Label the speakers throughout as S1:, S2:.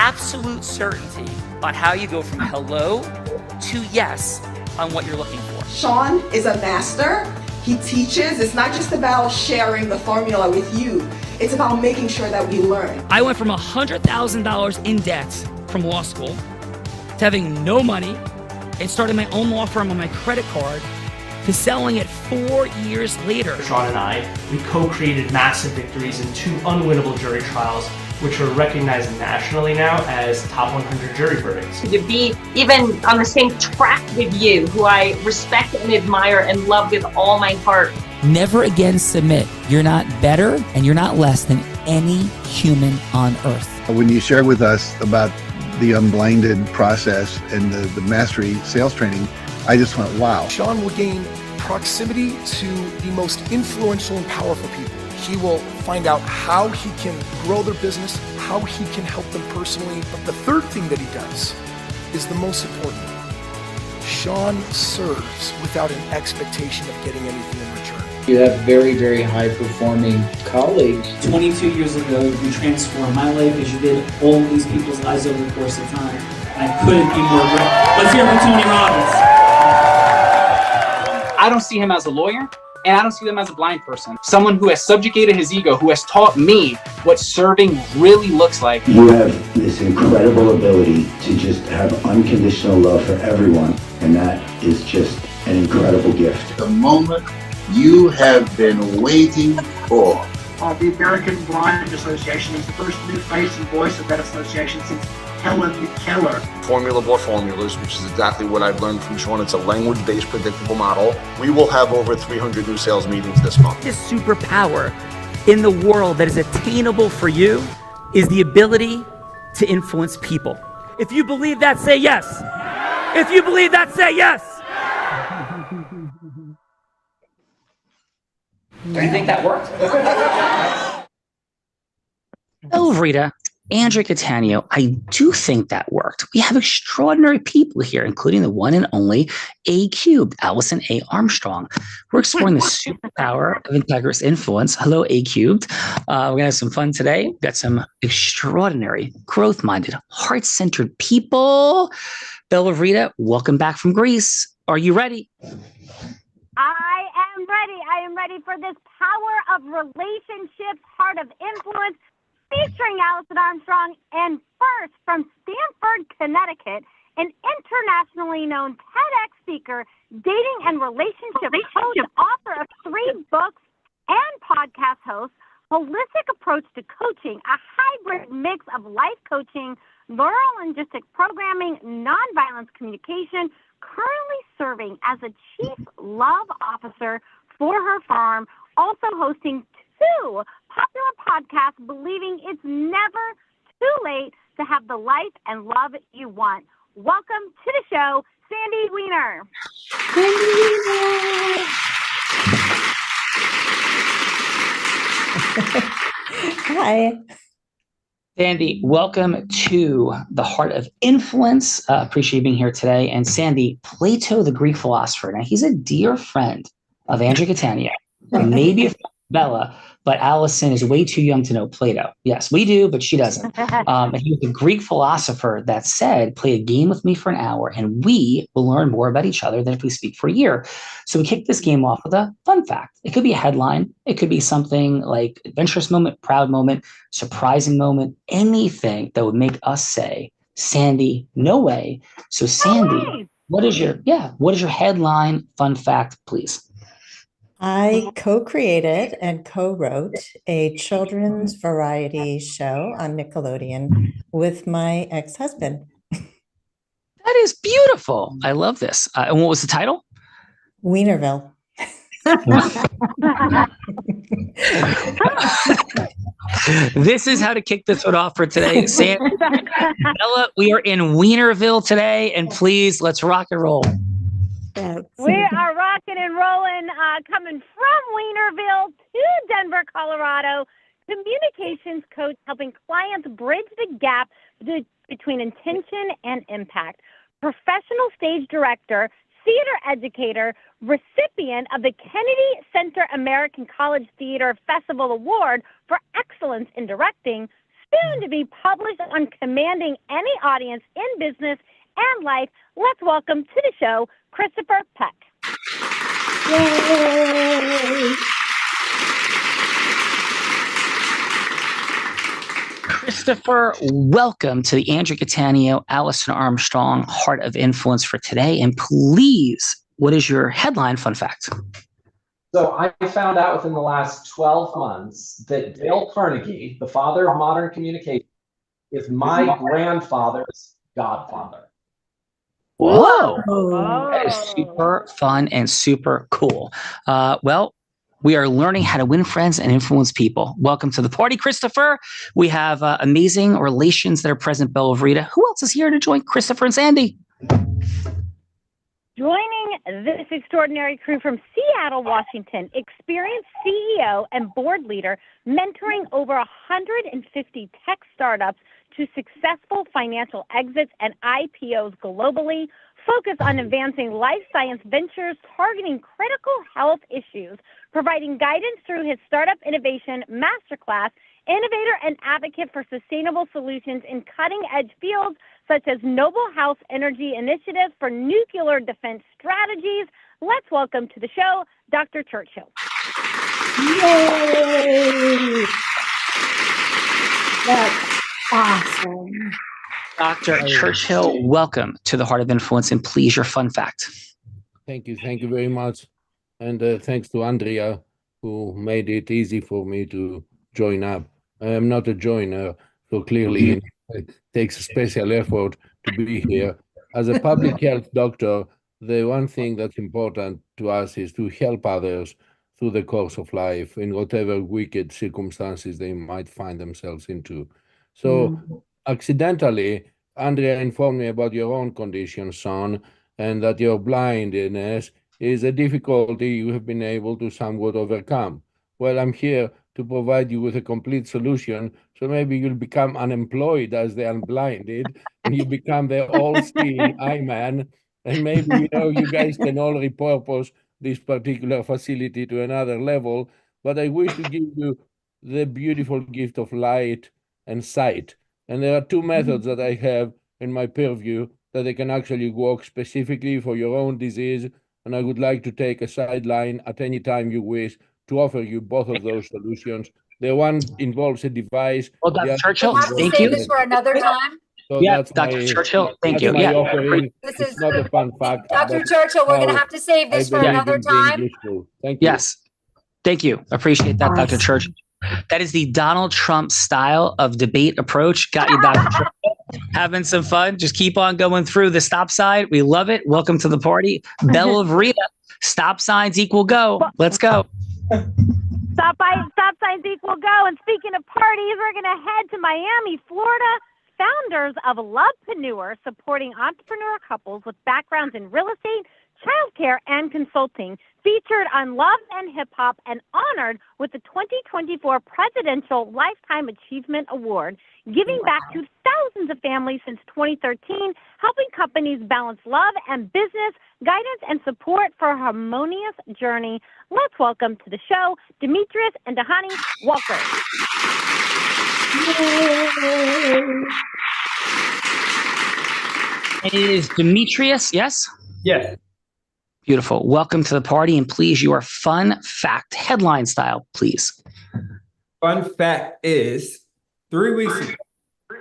S1: absolute certainty on how you go from hello to yes on what you're looking for.
S2: Sean is a master. He teaches. It's not just about sharing the formula with you. It's about making sure that we learn.
S1: I went from $100,000 in debt from law school to having no money and starting my own law firm on my credit card to selling it 4 years later.
S3: Sean and I, we co-created massive victories in 2 unwinnable jury trials, which are recognized nationally now as top 100 jury verdicts.
S4: To be even on the same track with you, who I respect and admire and love with all my heart.
S1: Never again submit. You're not better and you're not less than any human on earth.
S5: When you shared with us about the unblinded process and the mastery sales training, I just went, wow.
S6: Sean will gain proximity to the most influential and powerful people. He will find out how he can grow their business, how he can help them personally. But the third thing that he does is the most important. Sean serves without an expectation of getting anything in return.
S7: You have very, very high-performing colleagues.
S8: 22 years ago, you transformed my life as you did all these people's lives over the course of time. I couldn't be more grateful. Let's hear it for Tony Robbins.
S9: I don't see him as a lawyer, and I don't see him as a blind person. Someone who has subjugated his ego, who has taught me what serving really looks like.
S10: You have this incredible ability to just have unconditional love for everyone, and that is just an incredible gift.
S11: The moment you have been waiting for.
S12: The American Blind Association is the first new face and voice of that association since Helen Keller.
S13: Formula Board Formulas, which is exactly what I've learned from Sean. It's a language-based predictable model. We will have over 300 new sales meetings this month.
S1: This superpower in the world that is attainable for you is the ability to influence people. If you believe that, say yes. If you believe that, say yes. Do you think that worked? Oh, Rita. Andrea Catania, I do think that worked. We have extraordinary people here, including the one and only A Cubed, Allison A. Armstrong. We're exploring the superpower of integrous influence. Hello, A Cubed. We're going to have some fun today. We've got some extraordinary, growth-minded, heart-centered people. Bella Rita, welcome back from Greece. Are you ready?
S14: I am ready. I am ready for this power of relationships, heart of influence, featuring Allison Armstrong, and first from Stamford, Connecticut, an internationally known TEDx speaker, dating and relationship coach, author of 3 books and podcast host, holistic approach to coaching, a hybrid mix of life coaching, neuro-linguistic programming, nonviolence communication, currently serving as a chief love officer for her firm, also hosting 2 popular podcasts, believing it's never too late to have the life and love you want. Welcome to the show, Sandy Weiner.
S15: Hi.
S1: Sandy, welcome to the Heart of Influence. Appreciate you being here today. And Sandy, Plato, the Greek philosopher. Now, he's a dear friend of Andrea Catania, maybe a friend of Bella, but Allison is way too young to know Plato. Yes, we do, but she doesn't. And he was a Greek philosopher that said, play a game with me for an hour, and we will learn more about each other than if we speak for a year. So we kicked this game off with a fun fact. It could be a headline. It could be something like adventurous moment, proud moment, surprising moment, anything that would make us say, Sandy, no way. So Sandy, what is your headline fun fact, please?
S15: I co-created and co-wrote a children's variety show on Nickelodeon with my ex-husband.
S1: That is beautiful. I love this. And what was the title?
S15: Wienerville.
S1: This is how to kick this one off for today. Sandy, Bella, we are in Wienerville today, and please, let's rock and roll.
S14: We are rocking and rolling, coming from Wienerville to Denver, Colorado. Communications coach helping clients bridge the gap between intention and impact. Professional stage director, theater educator, recipient of the Kennedy Center American College Theater Festival Award for Excellence in Directing, soon to be published on commanding any audience in business and life. Let's welcome to the show, Christopher Peck.
S15: Yay!
S1: Christopher, welcome to the Andrew Catania, Allison Armstrong Heart of Influence for today. And please, what is your headline fun fact?
S16: So I found out within the last 12 months that Dale Carnegie, the father of modern communication, is my grandfather's godfather.
S1: Whoa! That is super fun and super cool. Well, we are learning how to win friends and influence people. Welcome to the party, Christopher. We have amazing relations that are present, Bella of Rita. Who else is here to join Christopher and Sandy?
S14: Joining this extraordinary crew from Seattle, Washington, experienced CEO and board leader, mentoring over 150 tech startups to successful financial exits and IPOs globally, focus on advancing life science ventures targeting critical health issues, providing guidance through his Startup Innovation Masterclass, innovator and advocate for sustainable solutions in cutting-edge fields such as Noble House Energy Initiative for nuclear defense strategies. Let's welcome to the show, Dr. Churchill.
S15: Yay! That's awesome.
S1: Dr. Churchill, welcome to the Heart of Influence, and please, your fun fact.
S17: Thank you very much. And thanks to Andrea, who made it easy for me to join up. I am not a joiner, so clearly it takes a special effort to be here. As a public health doctor, the one thing that's important to us is to help others through the course of life in whatever wicked circumstances they might find themselves into. So accidentally, Andrea informed me about your own condition, son, and that your blindness is a difficulty you have been able to somewhat overcome. Well, I'm here to provide you with a complete solution, so maybe you'll become unemployed as the unblinded, and you become the all-seeing eye man, and maybe you guys can all repurpose this particular facility to another level. But I wish to give you the beautiful gift of light and sight. And there are two methods that I have in my purview that they can actually work specifically for your own disease. And I would like to take a sideline at any time you wish to offer you both of those solutions. The one involves a device.
S1: Well, Dr. Churchill, thank you.
S18: Save this for another time.
S17: So
S1: yeah,
S17: that's
S1: Dr. Churchill, thank you.
S17: Yeah,
S18: This
S17: it's
S18: is
S17: not a fun fact.
S18: Dr. Churchill. We're going to have to save this for another time.
S17: Thank you.
S1: Yes, thank you. Appreciate that, Dr. Churchill. That is the Donald Trump style of debate approach. Got you, Dr. Churchill. Having some fun. Just keep on going through the stop sign. We love it. Welcome to the party. Bella of Rita, stop signs equal go. Let's go.
S14: Stop signs equal go. And speaking of parties, we're going to head to Miami, Florida. Founders of Lovepreneur, supporting entrepreneur couples with backgrounds in real estate, childcare, and consulting. Featured on Love and Hip Hop and honored with the 2024 Presidential Lifetime Achievement Award. Giving back to thousands of families since 2013, helping companies balance love and business, guidance and support for a harmonious journey. Let's welcome to the show, Demetrius and Dahani Walker.
S1: It is Demetrius, yes?
S19: Yes.
S1: Beautiful. Welcome to the party, and please, your fun fact, headline style, please.
S19: Fun fact is, 3 weeks ago,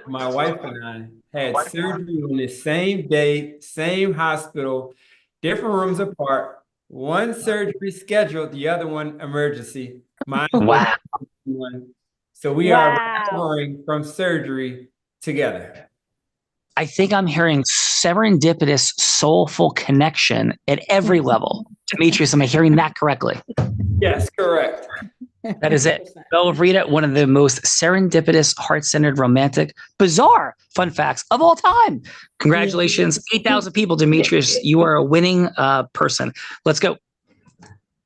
S19: my wife and I had surgery on the same day, same hospital, different rooms apart. One surgery scheduled, the other one emergency. Mine
S1: wow.
S19: So we are recovering from surgery together.
S1: I think I'm hearing serendipitous, soulful connection at every level. Demetrius, am I hearing that correctly?
S19: Yes, correct.
S1: That is it. Bella of Rita, one of the most serendipitous, heart-centered, romantic, bizarre fun facts of all time. Congratulations. 8,000 people, Demetrius. You are a winning person. Let's go.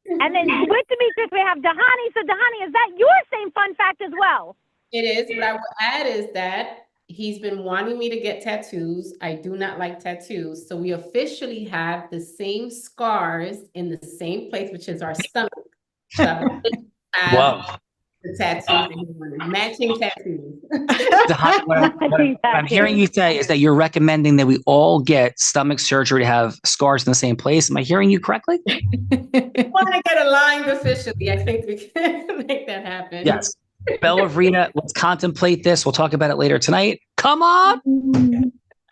S14: And then with Demetrius, we have Dahani. So Dahani, is that your same fun fact as well?
S20: It is. What I will add is that he's been wanting me to get tattoos. I do not like tattoos. So we officially have the same scars in the same place, which is our stomach. So
S1: wow.
S20: The tattoos that he wanted. Matching tattoos.
S1: What I'm hearing you say is that you're recommending that we all get stomach surgery to have scars in the same place. Am I hearing you correctly?
S20: Want to get aligned officially. I think we can make that happen.
S1: Yes. Bella Rita, let's contemplate this. We'll talk about it later tonight. Come on.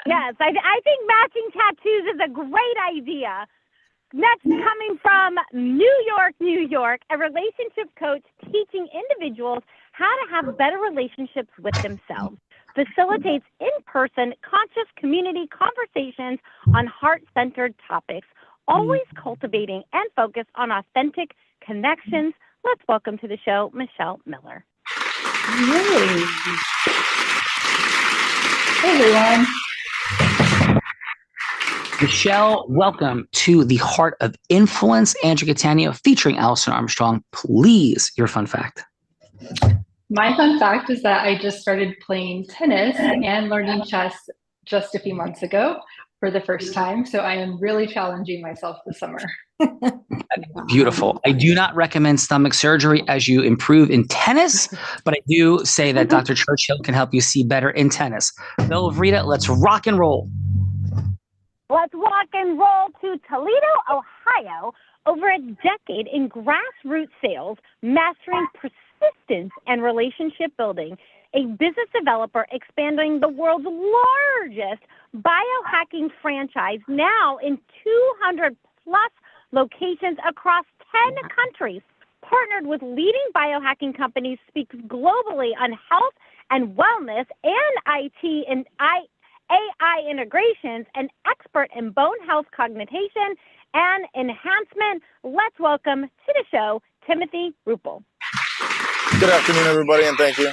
S14: Yes, I think matching tattoos is a great idea. Next, coming from New York, New York, a relationship coach teaching individuals how to have better relationships with themselves. Facilitates in-person, conscious community conversations on heart-centered topics, always cultivating and focused on authentic connections. Let's welcome to the show, Michelle Miller.
S15: Hey, everyone.
S1: Michelle, welcome to the Heart of Influence. Andrea Catania featuring Alison Armstrong. Please, your fun fact.
S15: My fun fact is that I just started playing tennis and learning chess just a few months ago for the first time. So I am really challenging myself this summer.
S1: Beautiful. I do not recommend stomach surgery as you improve in tennis, but I do say that Dr. Churchill can help you see better in tennis. Bella Rita, let's rock and roll.
S14: Let's rock and roll to Toledo, Ohio. Over a decade in grassroots sales, mastering persistence and relationship building, a business developer expanding the world's largest biohacking franchise, now in 200 plus locations across 10 countries. Partnered with leading biohacking companies, speaks globally on health and wellness and IT and AI integrations, an expert in bone health cognition and enhancement. Let's welcome to the show, Timothy Ruppel.
S21: Good afternoon, everybody, and thank you.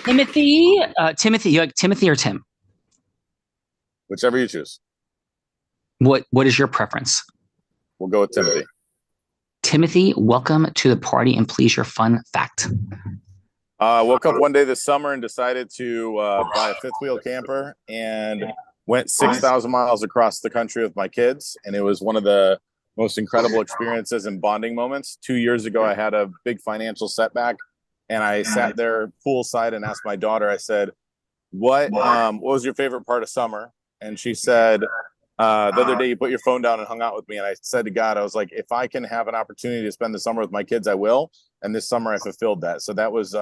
S1: Timothy, you like Timothy or Tim?
S21: Whichever you choose.
S1: What is your preference?
S21: We'll go with Timothy.
S1: Timothy, welcome to the party, and please your fun fact.
S21: Woke up one day this summer and decided to buy a fifth wheel camper and went 6,000 miles across the country with my kids. And it was one of the most incredible experiences and bonding moments. 2 years ago, I had a big financial setback, and I sat there poolside and asked my daughter, I said, what was your favorite part of summer? And she said, the other day you put your phone down and hung out with me. And I said to God, I was like, if I can have an opportunity to spend the summer with my kids, I will. And this summer I fulfilled that. So that was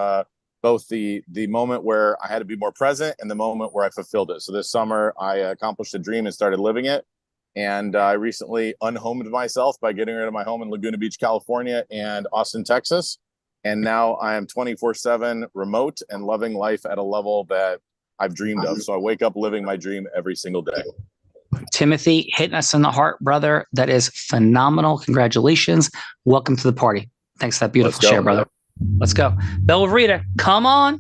S21: both the moment where I had to be more present and the moment where I fulfilled it. So this summer I accomplished a dream and started living it. And I recently unhomed myself by getting rid of my home in Laguna Beach, California and Austin, Texas. And now I am 24/7 remote and loving life at a level that I've dreamed of. So I wake up living my dream every single day.
S1: Timothy, hitting us in the heart, brother. That is phenomenal. Congratulations. Welcome to the party. Thanks for that beautiful share, brother. Let's go. Bella Rita, come on.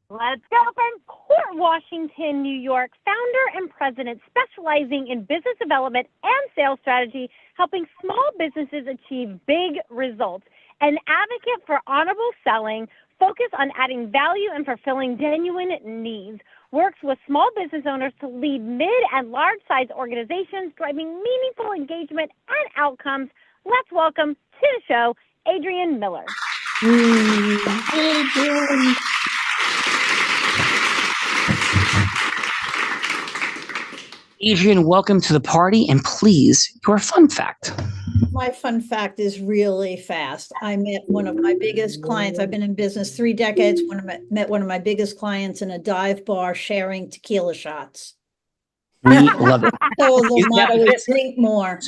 S14: Let's go from Port Washington, New York, founder and president specializing in business development and sales strategy, helping small businesses achieve big results. An advocate for honorable selling, focus on adding value and fulfilling genuine needs. Works with small business owners to lead mid and large size organizations, driving meaningful engagement and outcomes. Let's welcome to the show, Adrienne Miller.
S15: Adrienne.
S1: Adrienne, welcome to the party, and please, your fun fact.
S22: My fun fact is really fast. I met one of my biggest clients. I've been in business 3 decades. Met one of my biggest clients in a dive bar sharing tequila shots.
S1: We love it.
S22: So the motto is drink more.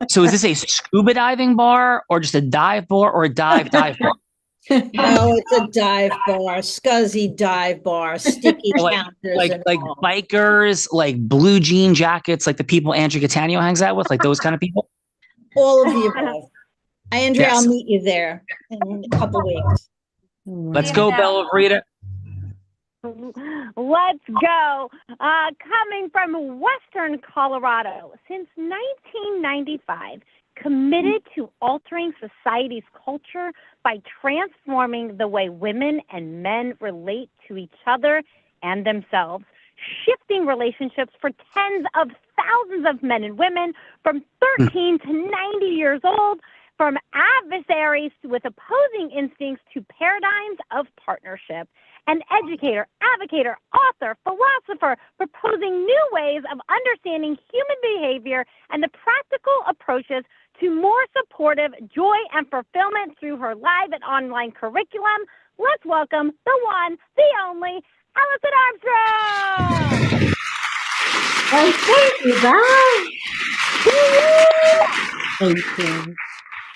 S1: So is this a scuba diving bar or just a dive bar or a dive bar?
S22: No, it's a dive bar, scuzzy dive bar, sticky counters.
S1: Like bikers, like blue jean jackets, like the people Andrea Catania hangs out with, like those kind of people?
S22: All of the above. Andrea,
S1: Yes.
S22: I'll meet you there in a couple weeks.
S1: Let's go, Bella Rita.
S14: Let's go. Coming from Western Colorado, since 1995, committed to altering society's culture by transforming the way women and men relate to each other and themselves, shifting relationships for tens of thousands of men and women from 13 to 90 years old, from adversaries with opposing instincts to paradigms of partnership. An educator, advocator, author, philosopher, proposing new ways of understanding human behavior and the practical approaches to more supportive joy and fulfillment through her live and online curriculum. Let's welcome the one, the only, Allison Armstrong!
S2: Oh, thank you, guys. Thank you.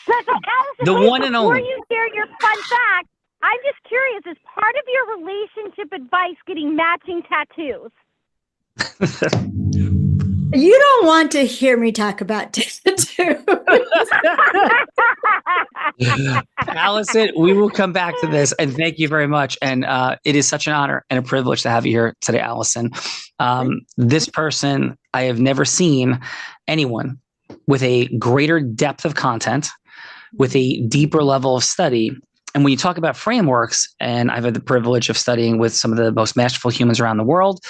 S14: So Allison,
S1: The
S14: wait,
S1: one and
S14: before
S1: only.
S14: you share your fun fact, I'm just curious, is part of your relationship advice getting matching tattoos?
S2: You don't want to hear me talk about tattoos.
S1: Allison, we will come back to this, and thank you very much. And it is such an honor and a privilege to have you here today, Allison. This person, I have never seen anyone with a greater depth of content, with a deeper level of study. And when you talk about frameworks, and I've had the privilege of studying with some of the most masterful humans around the world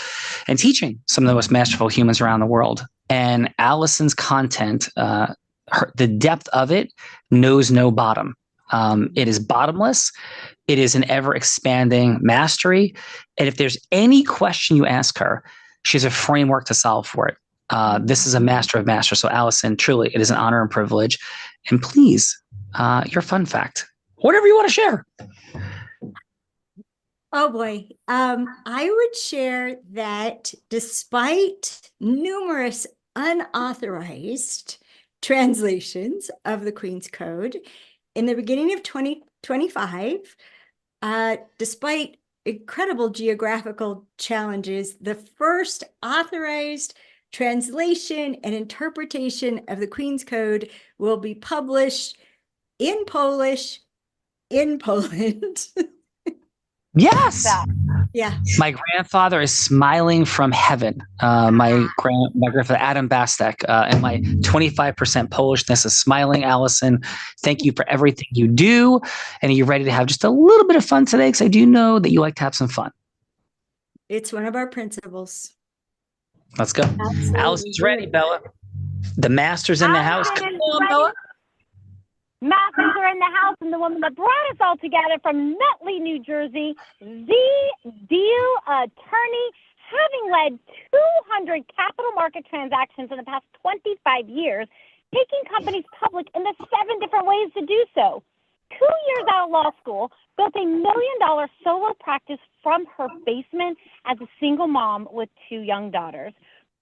S1: and teaching some of the most masterful humans around the world. And Allison's content, the depth of it knows no bottom. It is bottomless. It is an ever expanding mastery. And if there's any question you ask her, she has a framework to solve for it. This is a master of masters. So Allison, truly, it is an honor and privilege. And please, your fun fact. Whatever you want to share.
S2: Oh boy. I would share that despite numerous unauthorized translations of the Queen's Code in the beginning of 2025, despite incredible geographical challenges, the first authorized translation and interpretation of the Queen's Code will be published in Polish in Poland.
S1: Yes.
S2: Yeah.
S1: My grandfather is smiling from heaven. My grandfather, Adam Bastek, and my 25% Polishness is smiling. Allison, thank you for everything you do. And are you ready to have just a little bit of fun today? Because I do know that you like to have some fun.
S2: It's one of our principles.
S1: Let's go.
S2: Absolutely.
S1: Allison's ready, Bella. The master's in the house. Come on, Bella.
S14: Masters are in the house, and the woman that brought us all together from Nutley, New Jersey, the deal attorney, having led 200 capital market transactions in the past 25 years, taking companies public in the 7 different ways to do so. 2 years out of law school, built $1 million solo practice from her basement as a single mom with 2 young daughters.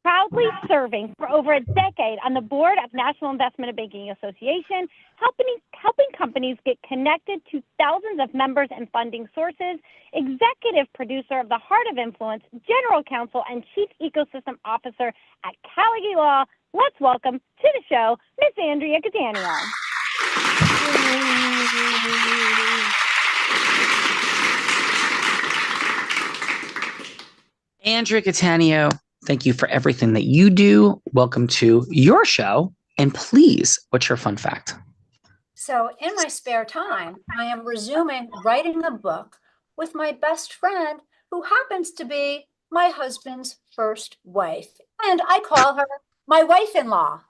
S14: Proudly serving for over a decade on the board of National Investment Banking Association, helping companies get connected to thousands of members and funding sources, executive producer of The Heart of Influence, general counsel, and chief ecosystem officer at Callagy Law. Let's welcome to the show, Miss Andrea Catania.
S1: Andrea Catania, thank you for everything that you do. Welcome to your show. And please, what's your fun fact?
S18: So in my spare time, I am resuming writing a book with my best friend, who happens to be my husband's first wife. And I call her my wife-in-law.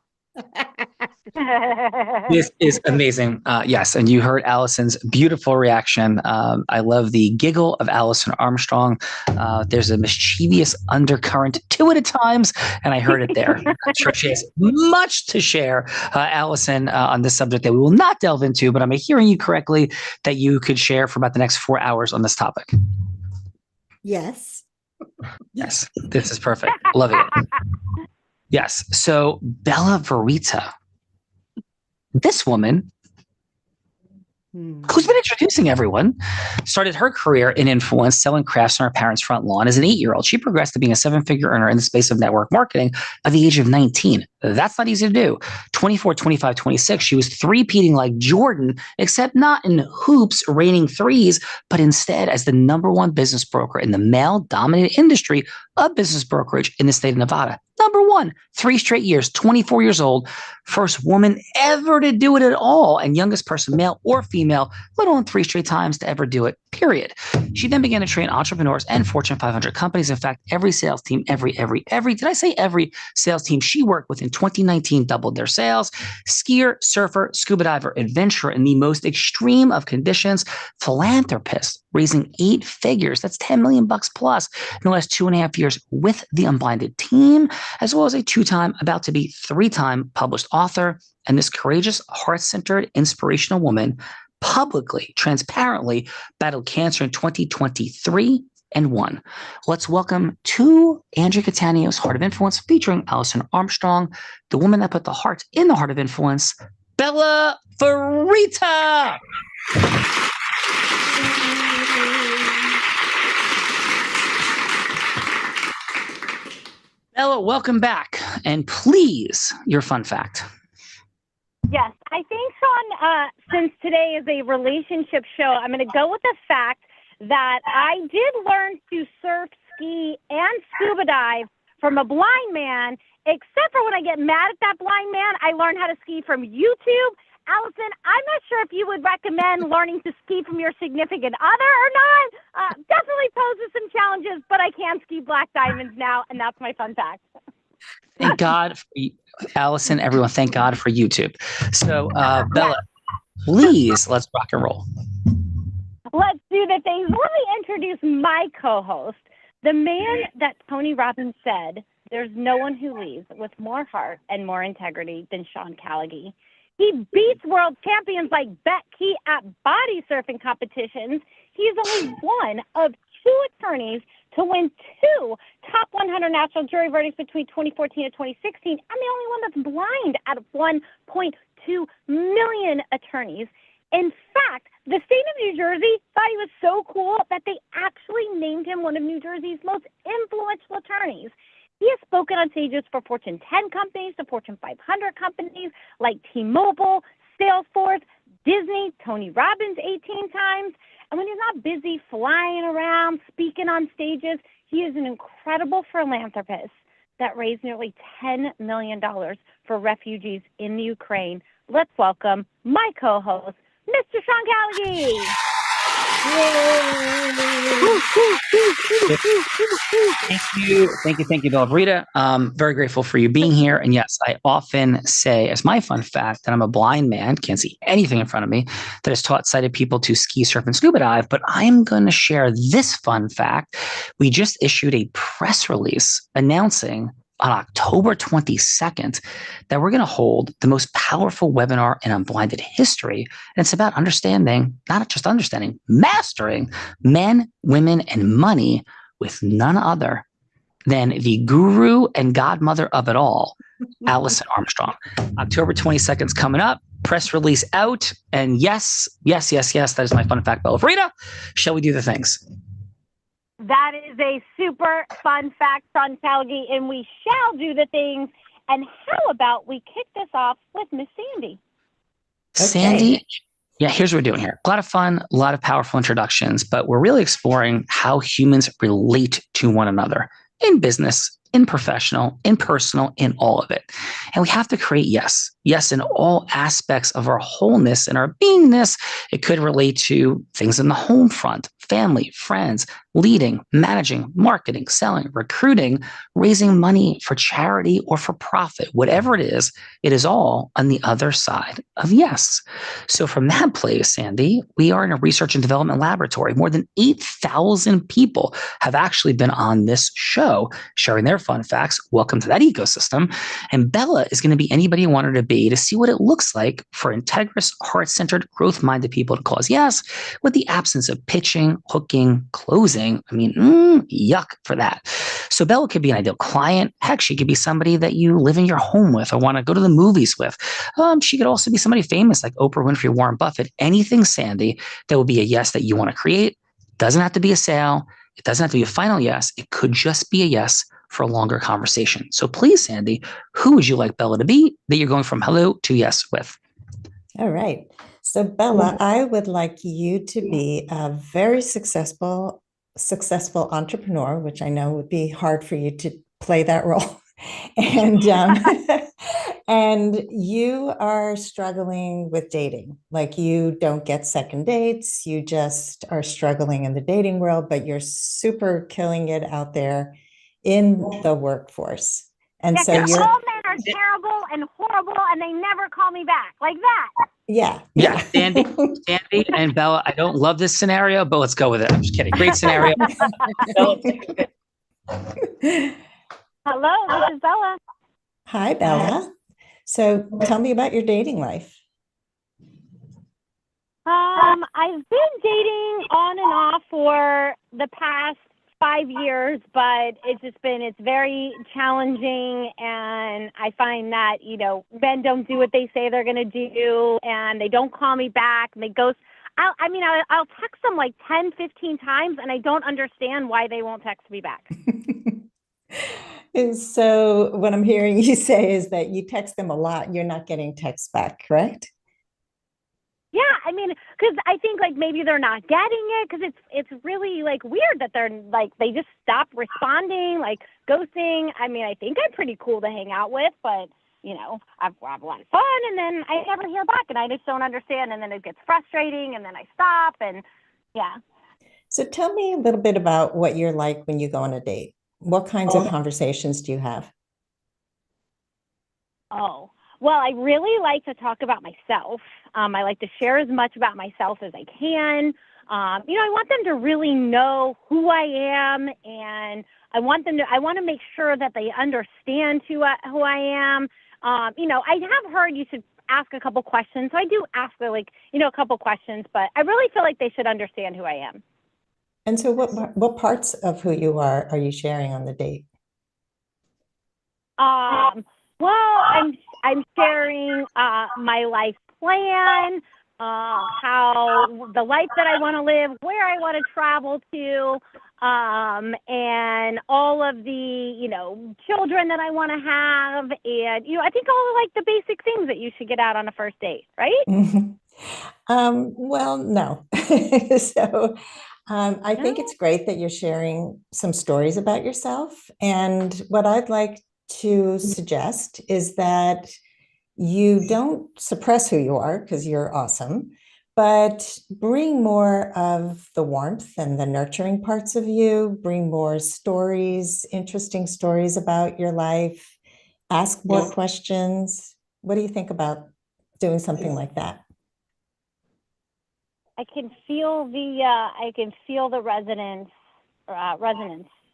S1: This is amazing. Yes, and you heard Allison's beautiful reaction. I love the giggle of Allison Armstrong. There's a mischievous undercurrent to it at times, and I heard it there. I'm sure she has much to share, Allison, on this subject that we will not delve into, but am I hearing you correctly that you could share for about the next 4 hours on this topic?
S2: Yes.
S1: Yes, this is perfect. Loving it. Yes. So Bella Verita, this woman, who's been introducing everyone, started her career in influence selling crafts on her parents' front lawn as an 8-year-old. She progressed to being a 7-figure earner in the space of network marketing by the age of 19. That's not easy to do. 24, 25, 26, she was three-peating like Jordan, except not in hoops raining threes, but instead as the #1 business broker in the male-dominated industry of business brokerage in the state of Nevada. Number one, 3 straight years, 24 years old, first woman ever to do it at all, and youngest person, male or female, let alone 3 straight times to ever do it, period. She then began to train entrepreneurs and Fortune 500 companies. In fact, every sales team, did I say every sales team she worked with in 2019 doubled their sales? Skier, surfer, scuba diver, adventurer in the most extreme of conditions, philanthropist, raising 8 figures, that's 10 million bucks plus in the last 2.5 years with the Unblinded team, as well as a 2-time, about to be 3-time published author. And this courageous, heart-centered, inspirational woman publicly, transparently battled cancer in 2023 and won. Let's welcome to Andrea Catania's Heart of Influence, featuring Alison Armstrong, the woman that put the heart in the heart of influence, Bella Farita. Bella, welcome back. And please, your fun fact.
S14: Yes, I think, Sean, since today is a relationship show, I'm going to go with the fact that I did learn to surf, ski, and scuba dive from a blind man, except for when I get mad at that blind man, I learned how to ski from YouTube. Allison, I'm not sure if you would recommend learning to ski from your significant other or not. Definitely poses some challenges, but I can ski black diamonds now, and that's my fun fact.
S1: Thank God for Allison, everyone. Thank God for YouTube. So, Bella, please, let's rock and roll.
S14: Let's do the things. Let me introduce my co-host, the man that Tony Robbins said, there's no one who leads with more heart and more integrity than Sean Callagy. He beats world champions like Bet Key at body surfing competitions. He's only one of 2 attorneys to win 2 top 100 national jury verdicts between 2014 and 2016, and the only one that's blind out of 1.2 million attorneys. In fact, the state of New Jersey thought he was so cool that they actually named him one of New Jersey's most influential attorneys. He has spoken on stages for Fortune 10 companies to Fortune 500 companies like T-Mobile, Salesforce, Disney, Tony Robbins 18 times. And when he's not busy flying around, speaking on stages, he is an incredible philanthropist that raised nearly $10 million for refugees in the Ukraine. Let's welcome my co-host, Mr. Sean Callagy.
S1: Thank you, Bella Farita. Very grateful for you being here. And yes, I often say as my fun fact that I'm a blind man, can't see anything in front of me, that has taught sighted people to ski, surf, and scuba dive. But I'm going to share this fun fact. We just issued a press release announcing on October 22nd that we're going to hold the most powerful webinar in Unblinded history. And it's about understanding, not just understanding, mastering men, women, and money with none other than the guru and godmother of it all, Alison Armstrong. October 22nd is coming up. Press release out. And yes, that is my fun fact, Bella Farita. Shall we do the things?
S14: That is a super fun fact, Sean Callagy, and we shall do the things. And how about we kick this off with Miss Sandy?
S1: Sandy, yeah, here's what we're doing here. A lot of fun, a lot of powerful introductions, but we're really exploring how humans relate to one another in business, in professional, in personal, in all of it. And we have to create yes in all aspects of our wholeness and our beingness. It could relate to things in the home front, family, friends, leading, managing, marketing, selling, recruiting, raising money for charity or for profit, whatever it is all on the other side of yes. So from that place, Sandy, we are in a research and development laboratory. More than 8,000 people have actually been on this show sharing their fun facts. Welcome to that ecosystem. And Bella is going to be anybody you want her to be to see what it looks like for integrous, heart-centered, growth-minded people to cause yes with the absence of pitching, hooking, closing. I mean, yuck for that. So Bella could be an ideal client. Heck, she could be somebody that you live in your home with or want to go to the movies with. She could also be somebody famous like Oprah Winfrey, Warren Buffett, anything, Sandy, that would be a yes that you want to create. Doesn't have to be a sale. It doesn't have to be a final yes. It could just be a yes for a longer conversation. So please, Sandy, who would you like Bella to be that you're going from hello to yes with?
S3: All right. So Bella, I would like you to be a very successful entrepreneur, which I know would be hard for you to play that role. And and you are struggling with dating. Like you don't get second dates. You just are struggling in the dating world, but you're super killing it out there in the workforce. And
S14: Yeah,
S3: so
S14: 'cause
S3: you're,
S14: all men are terrible and horrible, and they never call me back like that.
S3: yeah.
S1: Sandy and Bella, I don't love this scenario, but let's go with it. I'm just kidding. Great scenario. Bella,
S14: Hello, this is Bella.
S3: Hi, Bella. So tell me about your dating life.
S14: I've been dating on and off for the past 5 years, but it's very challenging, and I find that, men don't do what they say they're going to do, and they don't call me back, and they ghost. I'll text them like 10, 15 times, and I don't understand why they won't text me back.
S3: And so what I'm hearing you say is that you text them a lot, you're not getting texts back, correct?
S14: Yeah, because I think like maybe they're not getting it, because it's really like weird that they're like they just stop responding, like ghosting. I think I'm pretty cool to hang out with, but I've a lot of fun, and then I never hear back, and I just don't understand, and then it gets frustrating, and then I stop, and yeah.
S3: So tell me a little bit about what you're like when you go on a date. What kinds of conversations do you have?
S14: Oh, well, I really like to talk about myself. I like to share as much about myself as I can. I want them to really know who I am, and I want to make sure that they understand who I am. I have heard you should ask a couple questions, so I do ask a couple questions, but I really feel like they should understand who I am.
S3: And so what parts of who you are you sharing on the date?
S14: Well, I'm sharing my life plan, how the life that I want to live, where I want to travel to, and all of the children that I want to have, and I think all like the basic things that you should get out on a first date, right?
S3: Well, no. So I think it's great that you're sharing some stories about yourself. And what I'd like to suggest is that you don't suppress who you are, because you're awesome, but bring more of the warmth and the nurturing parts of you, bring more stories, interesting stories about your life, ask more questions. What do you think about doing something like that?
S14: I can feel the resonance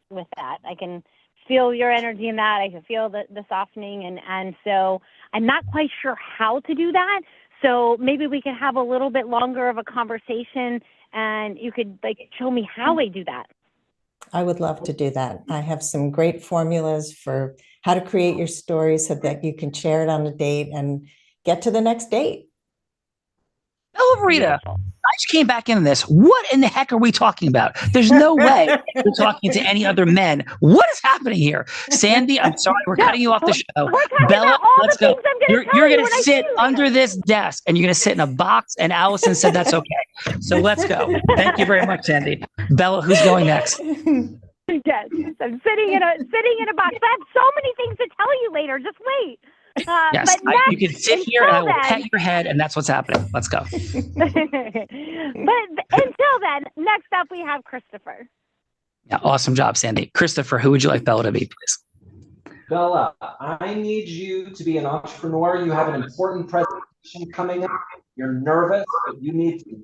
S14: with that. I can feel your energy in that. I can feel the softening, and so I'm not quite sure how to do that. So maybe we could have a little bit longer of a conversation, and you could show me how I do that.
S3: I would love to do that. I have some great formulas for how to create your story so that you can share it on a date and get to the next date.
S1: Bella Verita, I just came back into this. What in the heck are we talking about? There's no way we're talking to any other men. What is happening here? Sandy, I'm sorry, we're cutting you off the show. Bella, let's go. You're going to sit under this desk, and you're going to sit in a box, and Allison said that's okay. So let's go. Thank you very much, Sandy. Bella, who's going next?
S14: Yes, I'm sitting in a box. I have so many things to tell you later. Just wait.
S1: Yes, you can sit here and I will pet your head, and that's what's happening. Let's go.
S14: But until then, next up we have Christopher.
S1: Yeah, awesome job, Sandy. Christopher, who would you like Bella to be, please?
S16: Bella, I need you to be an entrepreneur. You have an important presentation coming up. You're nervous, but you need to.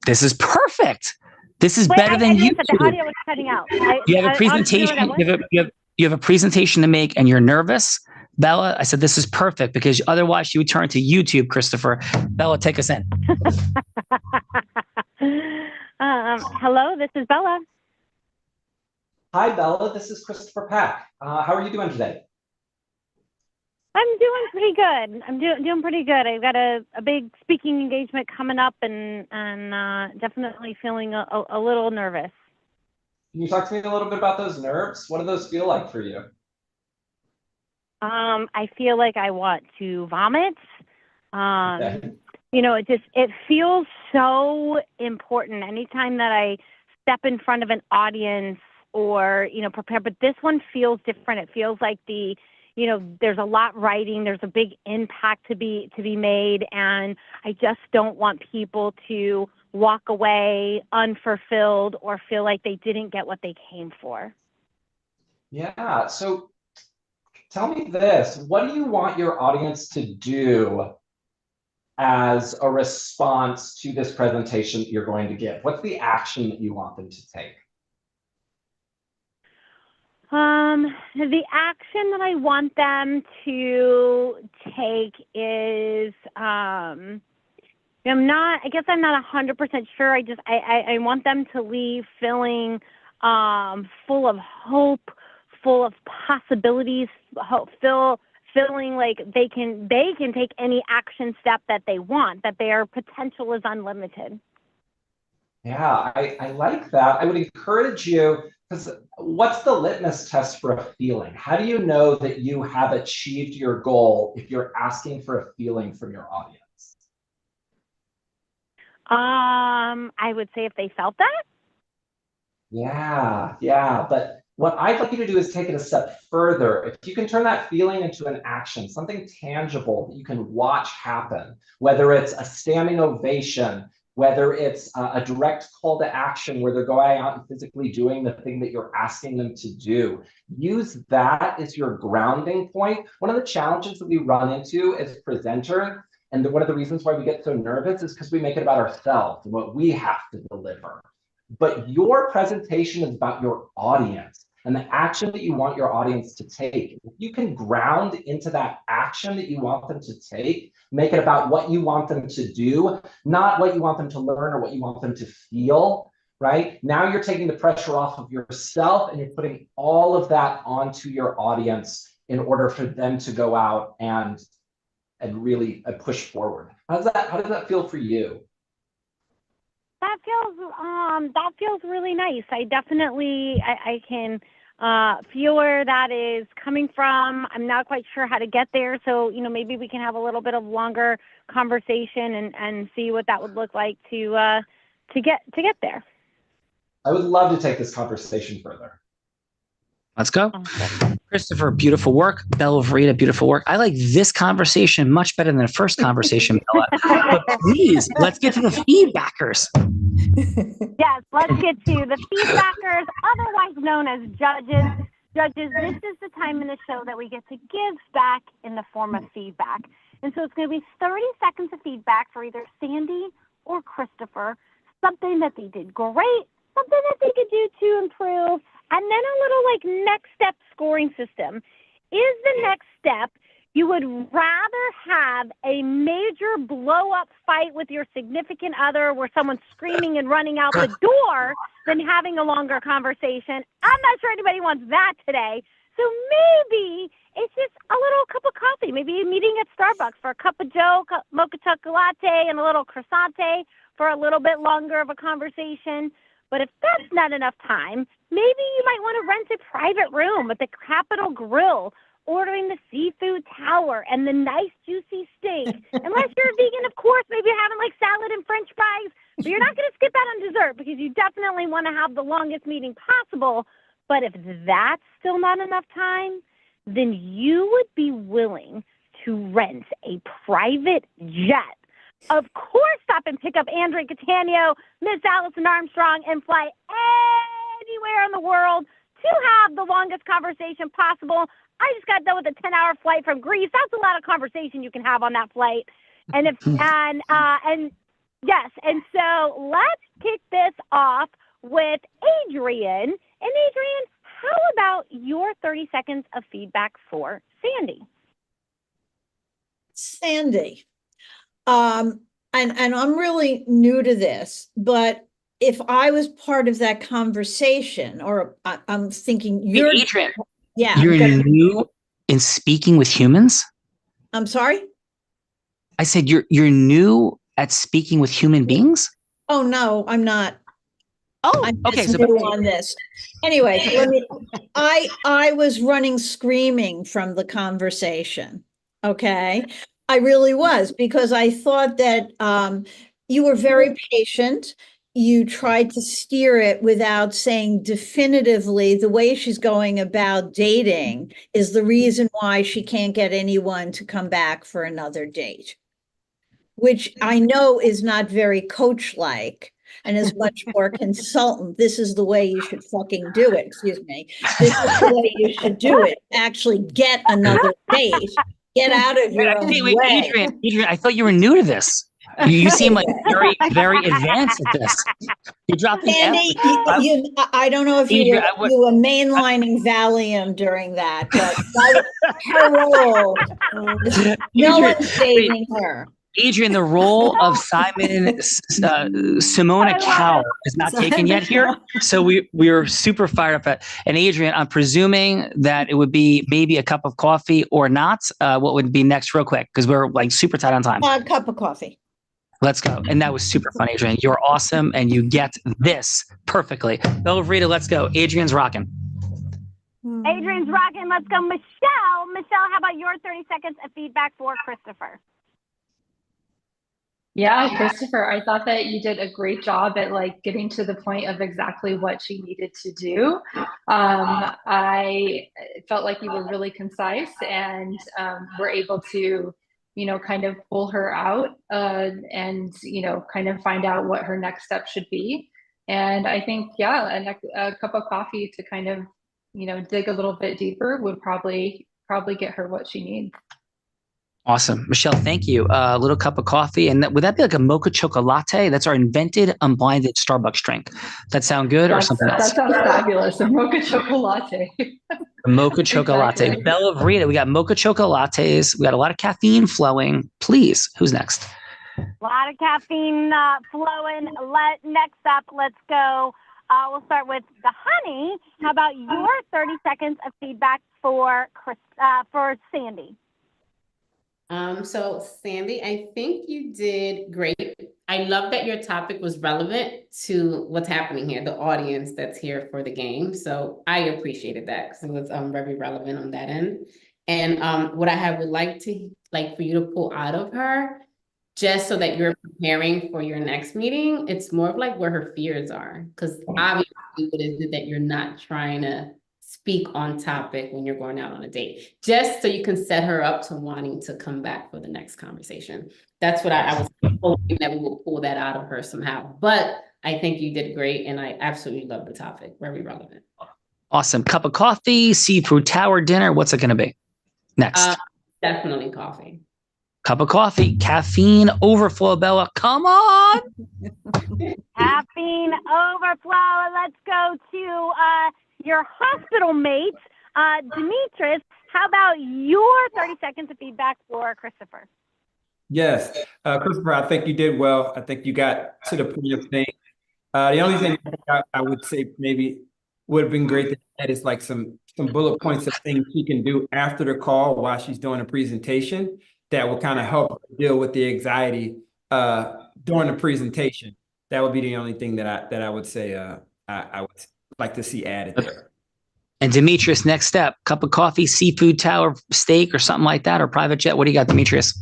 S1: This is perfect. This is better than you.
S14: The audio was cutting out.
S1: You have a presentation. You have a presentation to make, and you're nervous. Bella, I said this is perfect, because otherwise you would turn to YouTube, Christopher. Bella, take us in.
S14: Hello, this is Bella.
S16: Hi, Bella. This is Christopher Pack. How are you doing today?
S14: I'm doing pretty good. I'm doing pretty good. I've got a big speaking engagement coming up, and definitely feeling a little nervous.
S16: Can you talk to me a little bit about those nerves? What do those feel like for you?
S14: I feel like I want to vomit. It feels so important. Anytime that I step in front of an audience or, prepare, but this one feels different. It feels like there's a lot writing, there's a big impact to be made. And I just don't want people to walk away unfulfilled or feel like they didn't get what they came for.
S16: Yeah. So tell me this, what do you want your audience to do as a response to this presentation that you're going to give? What's the action that you want them to take?
S14: The action that I want them to take is, I'm not 100% sure. I want them to leave feeling, full of hope, full of possibilities, feeling like they can take any action step that they want, that their potential is unlimited.
S16: Yeah, I like that. I would encourage you, because what's the litmus test for a feeling? How do you know that you have achieved your goal if you're asking for a feeling from your audience?
S14: I would say if they felt that.
S16: Yeah. But what I'd like you to do is take it a step further. If you can turn that feeling into an action, something tangible that you can watch happen, whether it's a standing ovation, whether it's a direct call to action where they're going out and physically doing the thing that you're asking them to do. Use that as your grounding point. One of the challenges that we run into as presenters, and one of the reasons why we get so nervous, is because we make it about ourselves and what we have to deliver. But your presentation is about your audience and the action that you want your audience to take. If you can ground into that action that you want them to take, make it about what you want them to do, not what you want them to learn or what you want them to feel, right? Now you're taking the pressure off of yourself and you're putting all of that onto your audience in order for them to go out and really push forward. How does that feel for you?
S14: That feels really nice. I definitely I can feel where that is coming from. I'm not quite sure how to get there, so maybe we can have a little bit of longer conversation and see what that would look like to get there.
S16: I would love to take this conversation further.
S1: Let's go. Christopher, beautiful work. Bella Verita, beautiful work. I like this conversation much better than the first conversation, Bella. But please, let's get to the feedbackers.
S14: Yes, let's get to the feedbackers, otherwise known as judges. Judges, this is the time in the show that we get to give back in the form of feedback. And so it's going to be 30 seconds of feedback for either Sandy or Christopher, something that they did great, something that they could do to improve, and then a little next step scoring system. Is the next step you would rather have a major blow up fight with your significant other where someone's screaming and running out the door than having a longer conversation? I'm not sure anybody wants that today. So maybe it's just a little cup of coffee, maybe a meeting at Starbucks for a cup of joe, mocha chocolate, and a little croissant for a little bit longer of a conversation. But if that's not enough time, maybe you might want to rent a private room at the Capitol Grill, ordering the seafood tower and the nice juicy steak. Unless you're a vegan, of course, maybe you're having salad and French fries, but you're not going to skip out on dessert because you definitely want to have the longest meeting possible. But if that's still not enough time, then you would be willing to rent a private jet. Of course, stop and pick up Andrea Catania, Miss Allison Armstrong, and fly anywhere in the world to have the longest conversation possible. I just got done with a 10-hour flight from Greece. That's a lot of conversation you can have on that flight. And so let's kick this off with Adrian. And Adrian, how about your 30 seconds of feedback for Sandy?
S22: Sandy. And I'm really new to this, but if I was part of that conversation, or I'm thinking you're
S1: Adrian,
S22: yeah,
S1: you're new in speaking with humans?
S22: I'm sorry?
S1: I said you're new at speaking with human beings?
S22: Oh no, I'm not.
S1: Oh,
S22: I'm
S1: okay.
S22: just new on this. Anyway, I was running screaming from the conversation. Okay. I really was, because I thought that you were very patient. you tried to steer it without saying definitively the way she's going about dating is the reason why she can't get anyone to come back for another date, which I know is not very coach-like and is much more consultant. This is the way you should fucking do it. Excuse me. This is the way you should do it. Actually get another date. Get out of your own way.
S1: Adrian, I thought you were new to this. You seem like very, very advanced at this. You dropped the
S22: Andy, I don't know if you were mainlining Valium during that, but her role. No one's dating her.
S1: Adrian, the role of Simona Cowell is not taken yet here. So we're super fired up at. And Adrian, I'm presuming that it would be maybe a cup of coffee or not. What would be next real quick? Because we're like super tight on time.
S22: A cup of coffee.
S1: Let's go. And that was super fun, Adrian. You're awesome. And you get this perfectly. Bella Rita, let's go. Adrian's rocking.
S14: Adrian's rocking. Let's go. Michelle, how about your 30 seconds of feedback for Christopher?
S15: Yeah, Christopher, I thought that you did a great job at like getting to the point of exactly what she needed to do. I felt like you were really concise and were able to, kind of pull her out and, kind of find out what her next step should be. And I think, a cup of coffee to kind of, dig a little bit deeper would probably get her what she needs.
S1: Awesome. Michelle, thank you. A little cup of coffee. And would that be like a mocha chocolate? That's our invented, unblinded Starbucks drink. That sound good or something else?
S15: That sounds fabulous. A mocha chocolate.
S1: Mocha chocolate.
S15: Exactly.
S1: Bella Rita, we got mocha chocolates. We got a lot of caffeine flowing. Please, who's next?
S14: A lot of caffeine flowing. Next up, let's go. We'll start with the honey. How about your 30 seconds of feedback for Sandy?
S20: So Sandy, I think you did great. I love that your topic was relevant to what's happening here, the audience that's here for the game. So I appreciated that because it was very relevant on that end. And what I would like for you to pull out of her, just so that you're preparing for your next meeting, it's more of like where her fears are. Because obviously what is it that you're not trying to speak on topic when you're going out on a date, just so you can set her up to wanting to come back for the next conversation. That's what I was hoping that we will pull that out of her somehow. But I think you did great, and I absolutely love the topic. Very relevant.
S1: Awesome. Cup of coffee, seafood tower dinner. What's it going to be next?
S20: Definitely coffee.
S1: Cup of coffee, caffeine overflow, Bella. Come on.
S14: Caffeine overflow. Let's go to your hospital mate, Demetrius. How about your 30 seconds of feedback for Christopher?
S19: Yes, Christopher, I think you did well. I think you got to the point of things. The only thing I would say maybe would have been great to add is like some bullet points of things she can do after the call while she's doing a presentation that will kind of help her deal with the anxiety during the presentation. That would be the only thing that I would say I would like to see added there.
S1: And Demetrius, next step, cup of coffee, seafood tower, steak or something like that, or private jet. What do you got, Demetrius?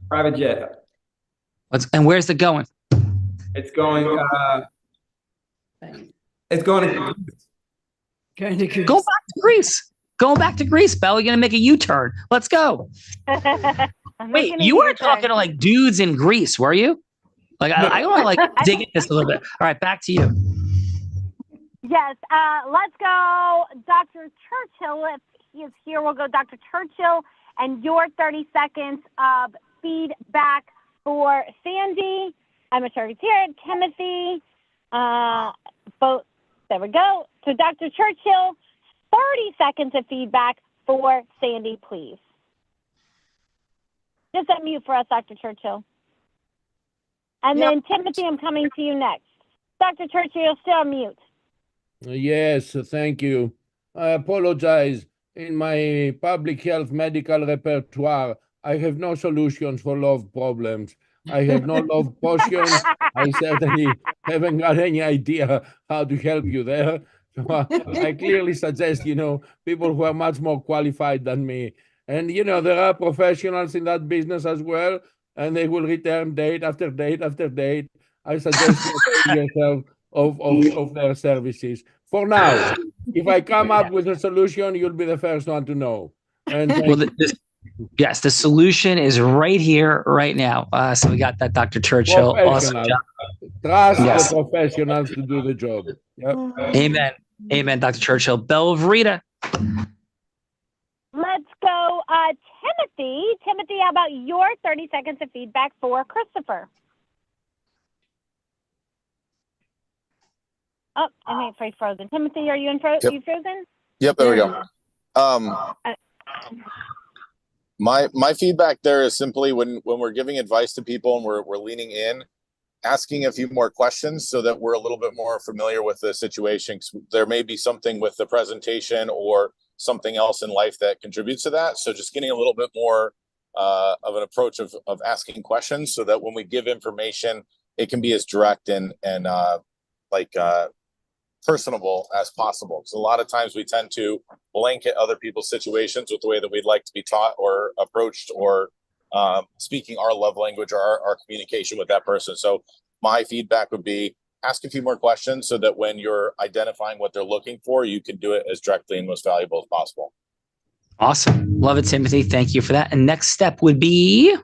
S19: Private jet.
S1: And where's it going?
S19: It's going to Greece.
S1: Go back to Greece. Going back to Greece, Bella. You're going to make a U-turn. Let's go. Wait, you weren't talking to like dudes in Greece, were you? Like, I want to like dig into this a little bit. All right, back to you.
S14: Yes, let's go. Dr. Churchill, if he is here, we'll go Dr. Churchill and your 30 seconds of feedback for Sandy. I'm not sure if he's here. Timothy, both. There we go. So Dr. Churchill, 30 seconds of feedback for Sandy, please. Just unmute for us, Dr. Churchill. And then Timothy, I'm coming to you next. Dr. Churchill, you're still on mute.
S17: Yes, thank you. I apologize. In my public health medical repertoire, I have no solutions for love problems. I have no love potions. I certainly haven't got any idea how to help you there. So I clearly suggest, people who are much more qualified than me. And, there are professionals in that business as well, and they will return date after date after date. I suggest you avail yourself of their services. For now, if I come up with a solution, you'll be the first one to know. And
S1: Well, yes, the solution is right here, right now. So we got that, Dr. Churchill. Awesome
S17: professionals.
S1: job.
S17: Trust
S1: Yes.
S17: the professionals to do the job. Yep.
S1: Amen. Amen, Dr. Churchill. Belle of Rita.
S14: Let's go, Timothy. Timothy, how about your 30 seconds of feedback for Christopher? Oh, I think it's frozen. Timothy, are you you frozen?
S21: Yep, there we go. My feedback there is simply when we're giving advice to people and we're leaning in, asking a few more questions so that we're a little bit more familiar with the situation. There may be something with the presentation or something else in life that contributes to that. So just getting a little bit more of an approach of asking questions so that when we give information, it can be as direct and personable as possible. Because a lot of times we tend to blanket other people's situations with the way that we'd like to be taught or approached or speaking our love language or our communication with that person. So my feedback would be ask a few more questions so that when you're identifying what they're looking for, you can do it as directly and most valuable as possible.
S1: Awesome. Love it, Timothy. Thank you for that. And next step would be?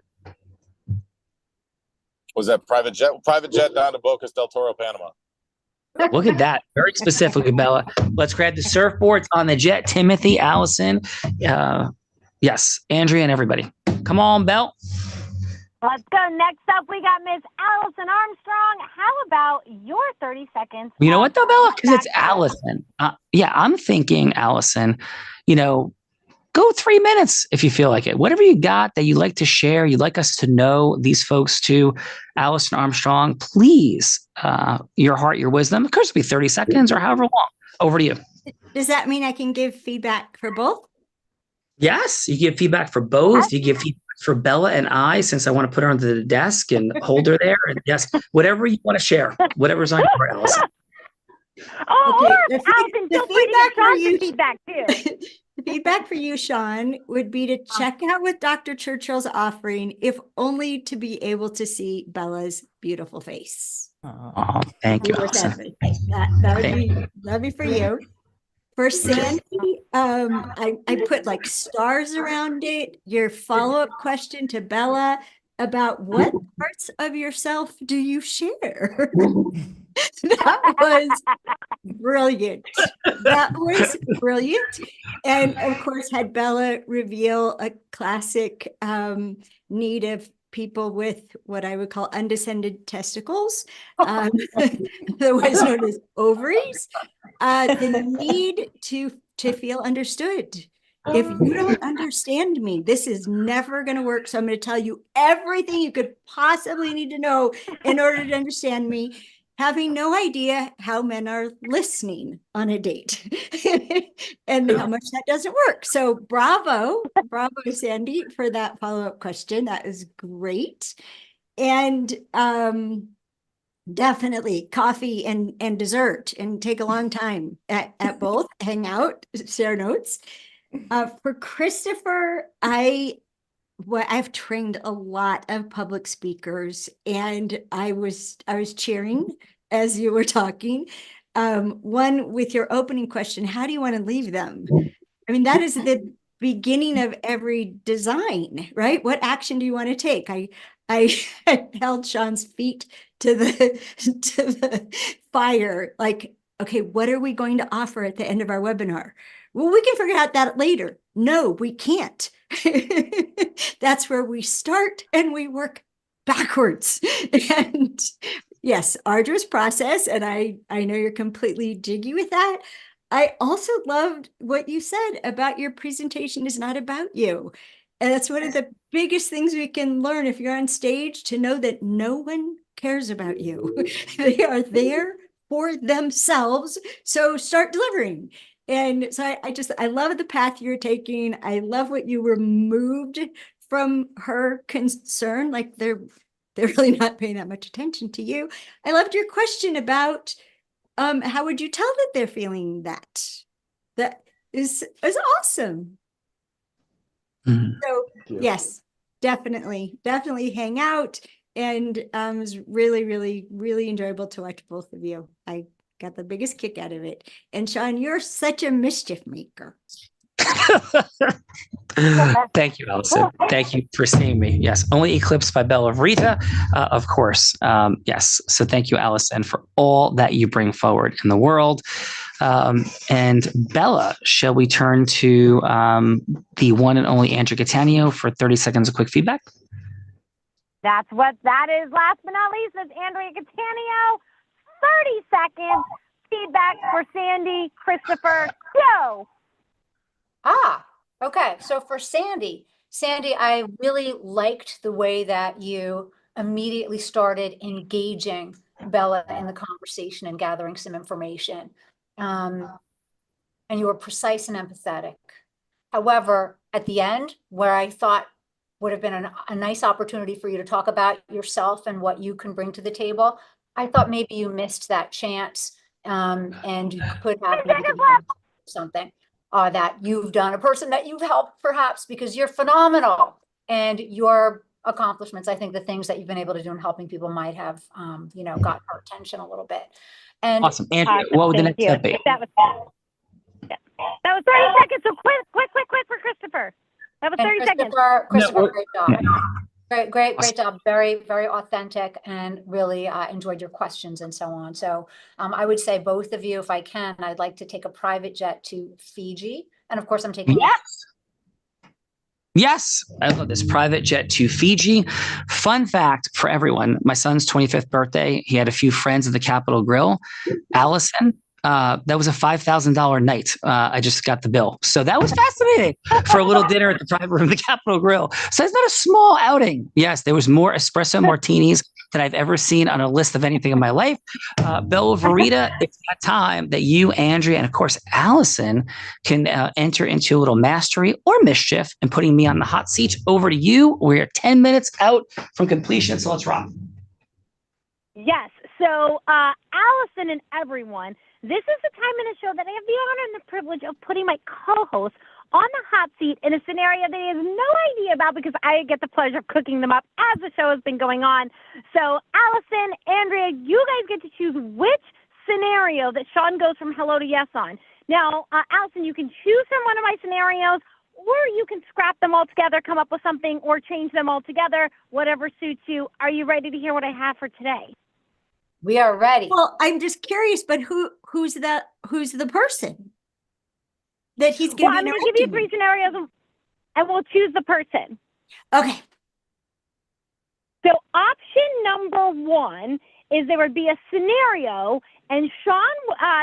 S21: Was that private jet down to Bocas del Toro, Panama?
S1: Look at that. Very specifically, Bella. Let's grab the surfboards on the jet. Timothy, Allison, yes, Andrea, and everybody. Come on, Belle.
S14: Let's go. Next up, we got Miss Allison Armstrong. How about your 30 seconds?
S1: You know what, though, Bella? Because it's Allison. Yeah, I'm thinking, Allison, go 3 minutes if you feel like it. Whatever you got that you like to share, you'd like us to know these folks too. Allison Armstrong, please, your heart, your wisdom. Of course, it'll be 30 seconds or however long. Over to you.
S2: Does that mean I can give feedback for both?
S1: Yes, you give feedback for both. You give feedback for Bella and I, since I want to put her onto the desk and hold her there. And yes, whatever you want to share, whatever's on your heart, Allison.
S14: Oh,
S2: Okay,
S14: or Allison, feel free to give Sean some feedback too.
S2: The feedback for you, Sean, would be to check out what Dr. Churchill's offering, if only to be able to see Bella's beautiful face.
S1: Oh, thank you, Allison.
S2: That'd be for you. For Sandy, I put like stars around it. Your follow-up question to Bella about what parts of yourself do you share? That was brilliant. That was brilliant. And of course, had Bella reveal a classic need of people with what I would call undescended testicles, otherwise known as ovaries, the need to feel understood. If you don't understand me, this is never going to work. So I'm going to tell you everything you could possibly need to know in order to understand me, having no idea how men are listening on a date and how much that doesn't work. So bravo, Sandy, for that follow-up question. That is great. And definitely coffee and dessert, and take a long time at both, hang out, share notes. For Christopher, I've trained a lot of public speakers, and I was cheering as you were talking. One with your opening question, how do you want to leave them? I mean, that is the beginning of every design, right? What action do you want to take? I held Sean's feet to the fire, like, okay, what are we going to offer at the end of our webinar? Well, we can figure out that later. No, we can't. That's where we start and we work backwards. And yes, arduous process. And I know you're completely jiggy with that. I also loved what you said about your presentation is not about you. And that's one of the biggest things we can learn if you're on stage, to know that no one cares about you. They are there for themselves. So start delivering. And so I love the path you're taking. I love what you removed from her concern. Like they're really not paying that much attention to you. I loved your question about how would you tell that they're feeling that? That is awesome. Mm-hmm. So yes, definitely hang out And it was really, really, really enjoyable to watch both of you. I got the biggest kick out of it. And Sean, you're such a mischief maker.
S1: Thank you, Allison. Thank you for seeing me. Yes, only eclipsed by Bella Rita, of course. Yes, so thank you, Allison, for all that you bring forward in the world. And Bella, shall we turn to the one and only Andrea Catania for 30 seconds of quick feedback?
S14: That's what that is. Last but not least, is Andrea Catania. 30 seconds feedback for Sandy, Christopher, go.
S18: Okay. So for Sandy, I really liked the way that you immediately started engaging Bella in the conversation and gathering some information. And you were precise and empathetic. However, at the end, where I thought would have been a nice opportunity for you to talk about yourself and what you can bring to the table, I thought maybe you missed that chance, and you could have maybe something that you've done, a person that you've helped perhaps, because you're phenomenal, and your accomplishments, I think the things that you've been able to do in helping people might have, got our attention a little bit. And
S1: awesome. Andrea, what would the next step be?
S14: That was 30 seconds, so quick for Christopher. That was 30 seconds.
S18: Christopher, great job. Great job. Very, very authentic, and really enjoyed your questions and so on. So I would say both of you, if I can, I'd like to take a private jet to Fiji. And of course, I'm taking
S1: Yes, I love this private jet to Fiji. Fun fact for everyone, my son's 25th birthday. He had a few friends at the Capitol Grill. Allison, that was a $5,000 night. I just got the bill. So that was fascinating for a little dinner at the private room of the Capitol Grill. So it's not a small outing. Yes, there was more espresso martinis than I've ever seen on a list of anything in my life. Bella Verita, it's that time that you, Andrea, and of course, Allison can enter into a little mastery or mischief and putting me on the hot seat. Over to you. We're 10 minutes out from completion. So let's rock.
S14: Yes. So Allison and everyone, this is the time in the show that I have the honor and the privilege of putting my co-host on the hot seat in a scenario that he has no idea about, because I get the pleasure of cooking them up as the show has been going on. So Allison, Andrea, you guys get to choose which scenario that Sean goes from hello to yes on. Now, Allison, you can choose from one of my scenarios, or you can scrap them all together, come up with something, or change them all together, whatever suits you. Are you ready to hear what I have for today?
S18: We are ready.
S2: Well, I'm just curious, but who's the person that he's going to be?
S14: Well, I'm going to give you 3 scenarios, and we'll choose the person.
S2: Okay.
S14: So option number 1 is there would be a scenario, and Sean,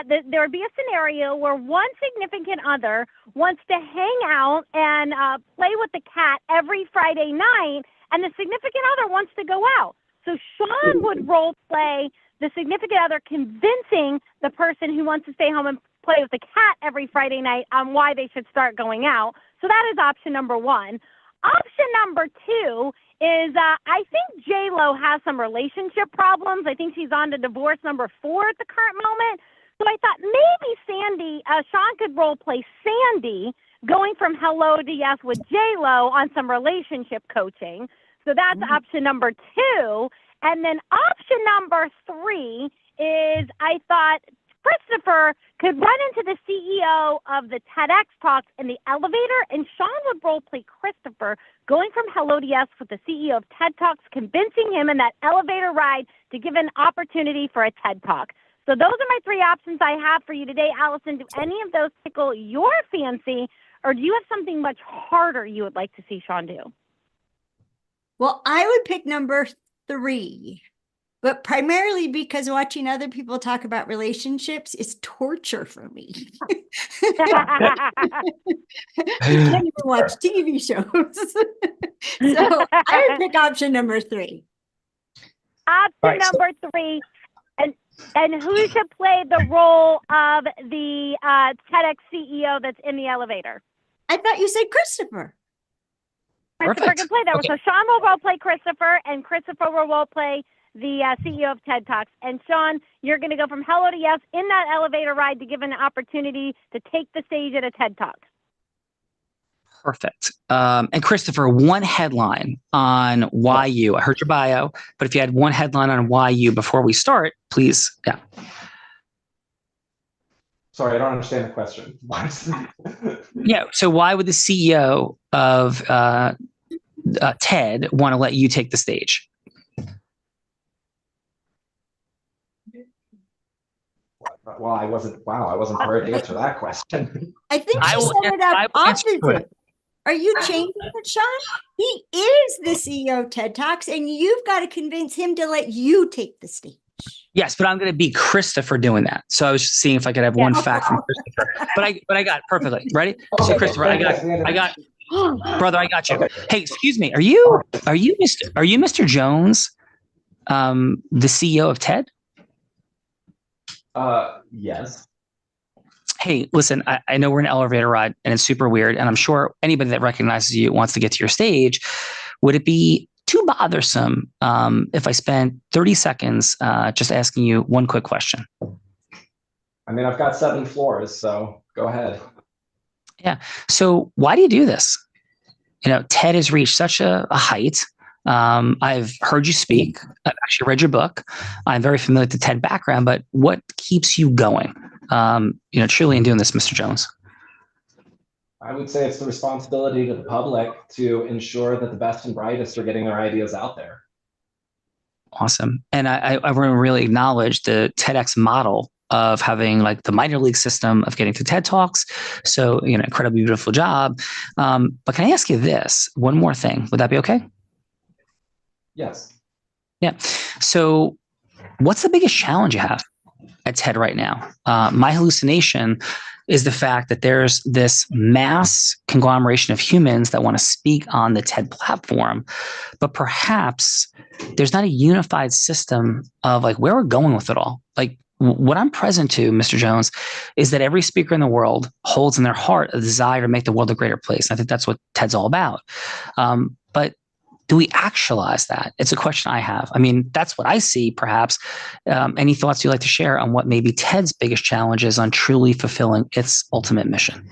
S14: there would be a scenario where one significant other wants to hang out and play with the cat every Friday night, and the significant other wants to go out. So Sean would role play the significant other convincing the person who wants to stay home and play with the cat every Friday night on why they should start going out. So that is option number 1. Option number 2 is I think J-Lo has some relationship problems. I think she's on to divorce number 4 at the current moment. So I thought maybe Sean could role play Sandy going from hello to yes with J-Lo on some relationship coaching. So that's option number 2. And then option number 3 is I thought Christopher could run into the CEO of the TEDx Talks in the elevator, and Sean would role play Christopher going from hello to yes with the CEO of TED Talks, convincing him in that elevator ride to give an opportunity for a TED Talk. So those are my 3 options I have for you today. Allison, do any of those tickle your fancy, or do you have something much harder you would like to see Sean do?
S2: Well, I would pick number 3, but primarily because watching other people talk about relationships is torture for me. I can't even watch TV shows. So I would pick option number 3.
S14: Option number 3. And who should play the role of the TEDx CEO that's in the elevator?
S2: I thought you said Christopher.
S14: Christopher can play that. Okay. So Sean will role play Christopher, and Christopher will role play the CEO of TED Talks. And Sean, you're going to go from hello to yes in that elevator ride to give an opportunity to take the stage at a TED Talk.
S1: Perfect. And Christopher, one headline on YU. I heard your bio, but if you had one headline on YU before we start, please. Yeah.
S16: Sorry, I don't understand the question.
S1: Yeah. So why would the CEO of TED want to let you take the stage?
S16: Well, I wasn't prepared to answer that question.
S2: I think you set it up opposite. Are you changing it, Sean? He is the CEO of TED Talks, and you've got to convince him to let you take the stage.
S1: Yes, but I'm going to be Christopher doing that. So I was just seeing if I could have one fact from Christopher. But I got it perfectly. Ready? So Christopher, I got brother, I got you. Okay. Hey, excuse me. Are you Mr. Jones, the CEO of TED?
S16: Yes.
S1: Hey, listen, I know we're in an elevator ride and it's super weird. And I'm sure anybody that recognizes you wants to get to your stage. Would it be too bothersome if I spent 30 seconds just asking you one quick question?
S16: I mean, I've got 7 floors, so go ahead.
S1: Yeah. So why do you do this? You know, TED has reached such a height. I've heard you speak. I've actually read your book. I'm very familiar with the TED background, but what keeps you going? Truly in doing this, Mr. Jones?
S16: I would say it's the responsibility to the public to ensure that the best and brightest are getting their ideas out there.
S1: Awesome. And I want to really acknowledge the TEDx model of having like the minor league system of getting to TED Talks. So, incredibly beautiful job. But can I ask you this? One more thing. Would that be okay?
S16: Yes.
S1: Yeah. So what's the biggest challenge you have at TED right now? My hallucination is the fact that there's this mass conglomeration of humans that want to speak on the TED platform, but perhaps there's not a unified system of like where we're going with it all. Like what I'm present to, Mr. Jones, is that every speaker in the world holds in their heart a desire to make the world a greater place. I think that's what TED's all about. But do we actualize that? It's a question I have. I mean, that's what I see, perhaps. Any thoughts you'd like to share on what maybe TED's biggest challenge is on truly fulfilling its ultimate mission?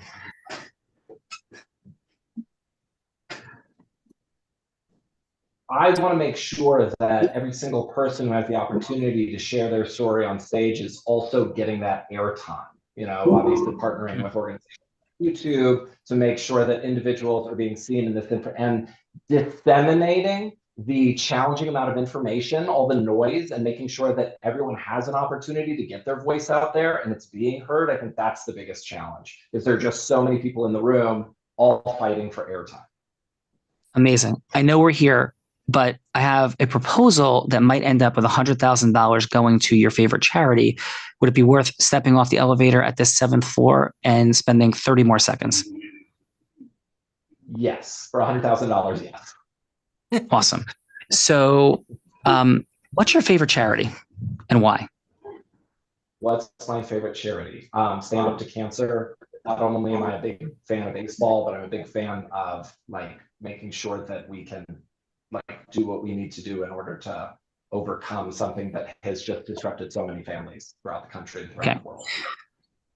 S16: I want to make sure that every single person who has the opportunity to share their story on stage is also getting that airtime. Obviously partnering with organizations like YouTube to make sure that individuals are being seen in this and disseminating the challenging amount of information, all the noise, and making sure that everyone has an opportunity to get their voice out there and it's being heard. I think that's the biggest challenge, is there are just so many people in the room all fighting for airtime.
S1: Amazing. I know we're here, but I have a proposal that might end up with $100,000 going to your favorite charity. Would it be worth stepping off the elevator at this 7th floor and spending 30 more seconds?
S16: Yes, for $100,000, yes.
S1: Awesome. So what's your favorite charity and why?
S16: What's my favorite charity? Stand Up to Cancer. Not only am I a big fan of baseball, but I'm a big fan of making sure that we can do what we need to do in order to overcome something that has just disrupted so many families throughout the country and throughout the world.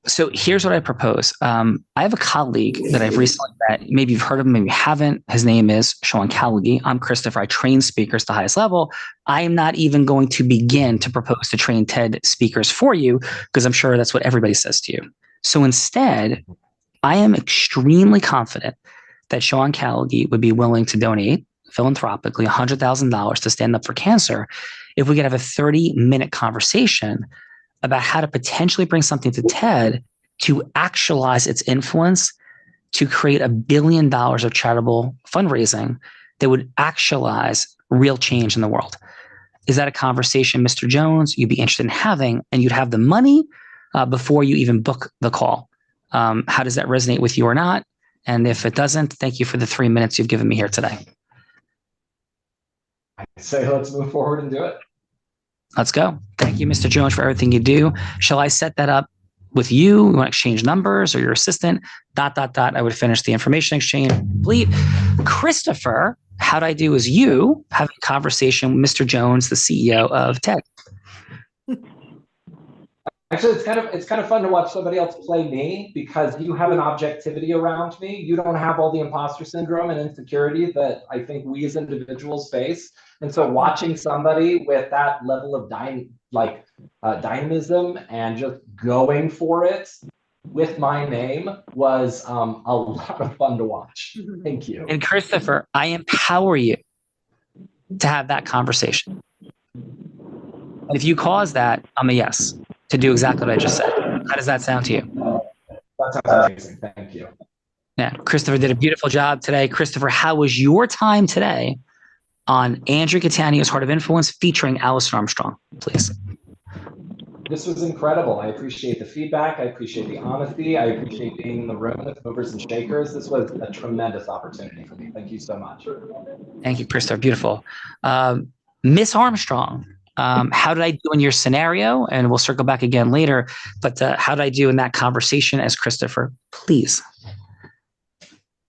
S1: So here's what I propose. I have a colleague that I've recently met. Maybe you've heard of him, maybe you haven't. His name is Sean Callaghy. I'm Christopher. I train speakers to the highest level. I am not even going to begin to propose to train TED speakers for you, because I'm sure that's what everybody says to you. So instead, I am extremely confident that Sean Callaghy would be willing to donate philanthropically $100,000 to Stand Up for Cancer if we could have a 30-minute conversation about how to potentially bring something to TED to actualize its influence to create $1 billion of charitable fundraising that would actualize real change in the world. Is that a conversation, Mr. Jones, you'd be interested in having, and you'd have the money before you even book the call? How does that resonate with you or not? And if it doesn't, thank you for the 3 minutes you've given me here today.
S16: I say let's move forward and do it.
S1: Let's go. Thank you, Mr. Jones, for everything you do. Shall I set that up with you? You want to exchange numbers or your assistant? ... I would finish the information exchange complete. Christopher, how'd I do as you having a conversation with Mr. Jones, the CEO of TED?
S16: Actually, it's kind of fun to watch somebody else play me because you have an objectivity around me. You don't have all the imposter syndrome and insecurity that I think we as individuals face. And so watching somebody with that level of dynamism and just going for it with my name was a lot of fun to watch. Thank you.
S1: And Christopher, I empower you to have that conversation. If you cause that, I'm a yes to do exactly what I just said. How does that sound to you?
S16: That sounds amazing. Thank you.
S1: Yeah, Christopher did a beautiful job today. Christopher, how was your time today on Andrea Catania's Heart of Influence featuring Alison Armstrong, please?
S16: This was incredible. I appreciate the feedback. I appreciate the honesty. I appreciate being in the room with movers and shakers. This was a tremendous opportunity for me. Thank you so much.
S1: Thank you, Christopher. Beautiful. Miss Armstrong, how did I do in your scenario? And we'll circle back again later. But how did I do in that conversation as Christopher? Please.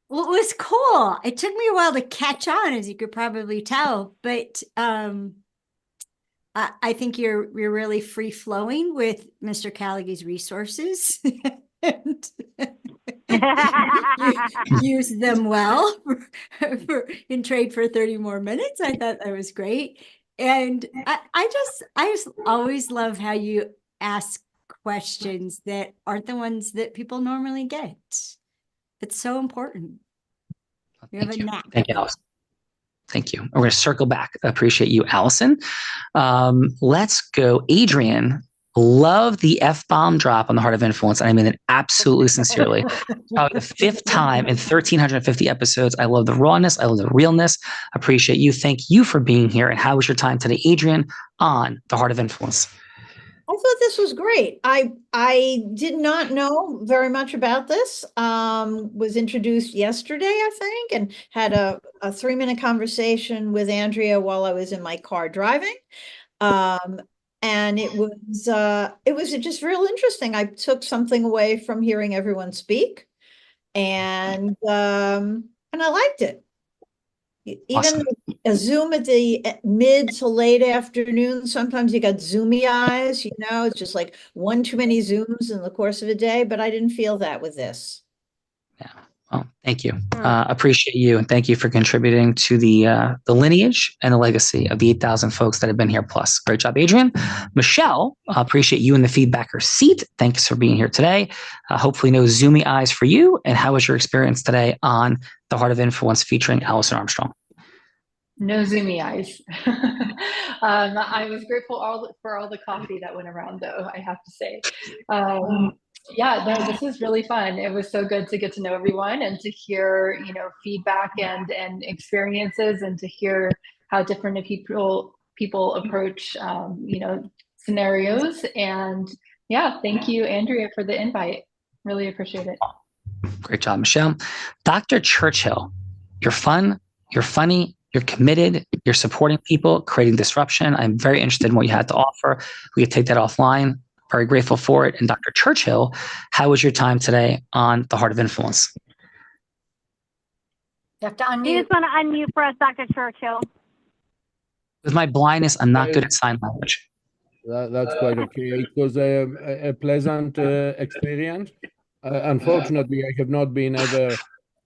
S2: Well, it was cool. It took me a while to catch on, as you could probably tell. But I think you're really free flowing with Mr. Callaghan's resources. And use them well in trade for 30 more minutes. I thought that was great. And I just always love how you ask questions that aren't the ones that people normally get. It's so important. You have a knack.
S1: Thank you, Allison. Thank you. We're going to circle back. Appreciate you, Allison. Let's go. Adrian, love the F-bomb drop on the Heart of Influence. And I mean it absolutely sincerely. Probably the 5th time in 1,350 episodes. I love the rawness. I love the realness. Appreciate you. Thank you for being here. And how was your time today, Adrian, on the Heart of Influence?
S22: I thought this was great. I did not know very much about this. Was introduced yesterday, I think, and had a 3-minute conversation with Andrea while I was in my car driving. And it was just real interesting. I took something away from hearing everyone speak, and I liked it. Even
S1: Awesome.
S22: a Zoom at the mid to late afternoon, sometimes you got zoomy eyes, it's just like one too many Zooms in the course of a day, but I didn't feel that with this.
S1: Yeah. Well, thank you. Appreciate you. And thank you for contributing to the lineage and the legacy of the 8,000 folks that have been here plus. Great job, Adrian. Michelle, appreciate you in the feedbacker seat. Thanks for being here today. Hopefully no zoomy eyes for you. And how was your experience today on the Heart of Influence featuring Alison Armstrong?
S15: No zoomy eyes. I was grateful for all the coffee that went around, though, I have to say. Yeah, no, this is really fun. It was so good to get to know everyone and to hear, feedback and experiences, and to hear how different people approach, scenarios. And yeah, thank you, Andrea, for the invite. Really appreciate it.
S1: Great job, Michelle. Dr. Churchill, you're fun, you're funny, you're committed, you're supporting people, creating disruption. I'm very interested in what you had to offer. We could take that offline. Very grateful for it. And Dr. Churchill, how was your time today on the Heart of Influence?
S18: You have to unmute.
S14: You just want to unmute for us, Dr. Churchill.
S1: With my blindness, I'm not good at sign language.
S17: That's quite okay. It was a pleasant experience. Unfortunately, I have not been ever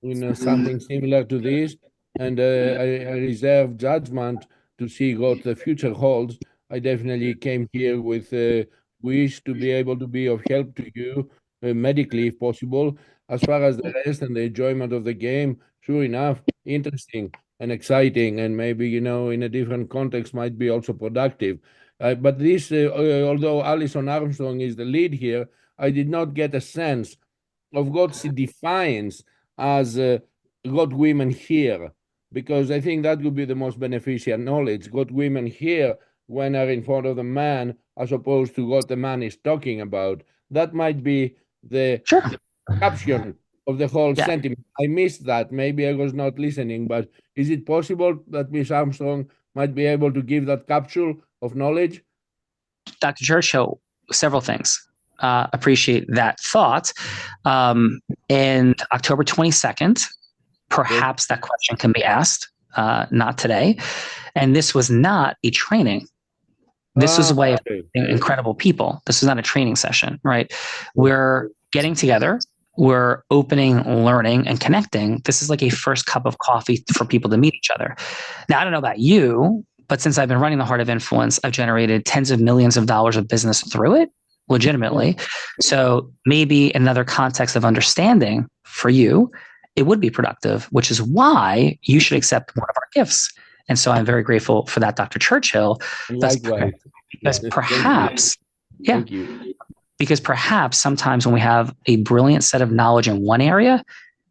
S17: in something similar to this, and I reserve judgment to see what the future holds. I definitely came here with a wish to be able to be of help to you medically, if possible. As far as the rest and the enjoyment of the game, sure enough, interesting and exciting, and maybe, in a different context might be also productive. But this, although Alison Armstrong is the lead here, I did not get a sense of what she defines as what women hear, because I think that would be the most beneficial knowledge, what women hear when are in front of the man, as opposed to what the man is talking about. That might be the caption of the whole sentiment. I missed that. Maybe I was not listening, but is it possible that Miss Armstrong might be able to give that capsule of knowledge?
S1: Dr. Churchill, several things. Appreciate that thought. And October 22nd, perhaps that question can be asked, not today. And this was not a training. This is a way of
S17: Okay.
S1: incredible people. This is not a training session, right? We're getting together, we're opening, learning, and connecting. This is like a first cup of coffee for people to meet each other. Now, I don't know about you, but since I've been running the Heart of Influence, I've generated tens of millions of dollars of business through it, legitimately. So maybe another context of understanding for you, it would be productive, which is why you should accept one of our gifts. And so I'm very grateful for that, Dr. Churchill.
S17: Likewise.
S1: Because perhaps, yeah,
S17: Thank you.
S1: because perhaps sometimes when we have a brilliant set of knowledge in one area,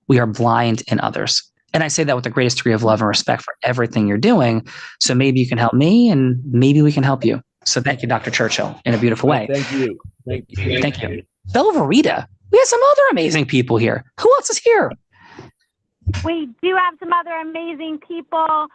S1: we are blind in others. And I say that with the greatest degree of love and respect for everything you're doing. So maybe you can help me and maybe we can help you. So thank you, Dr. Churchill, in a beautiful way.
S17: Thank you. Thank you.
S1: Thank you. Bella Verita, we have some other amazing people here. Who else is here?
S14: We do have some other amazing people.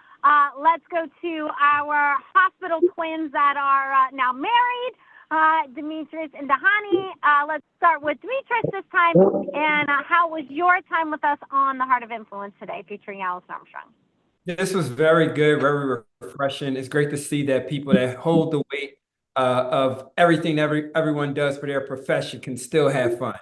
S14: Let's go to our hospital twins that are now married, Demetrius and Dahani. Let's start with Demetrius this time. And how was your time with us on the Heart of Influence today, featuring Allison Armstrong?
S19: This was very good, very refreshing. It's great to see that people that hold the weight of everything everyone does for their profession can still have fun.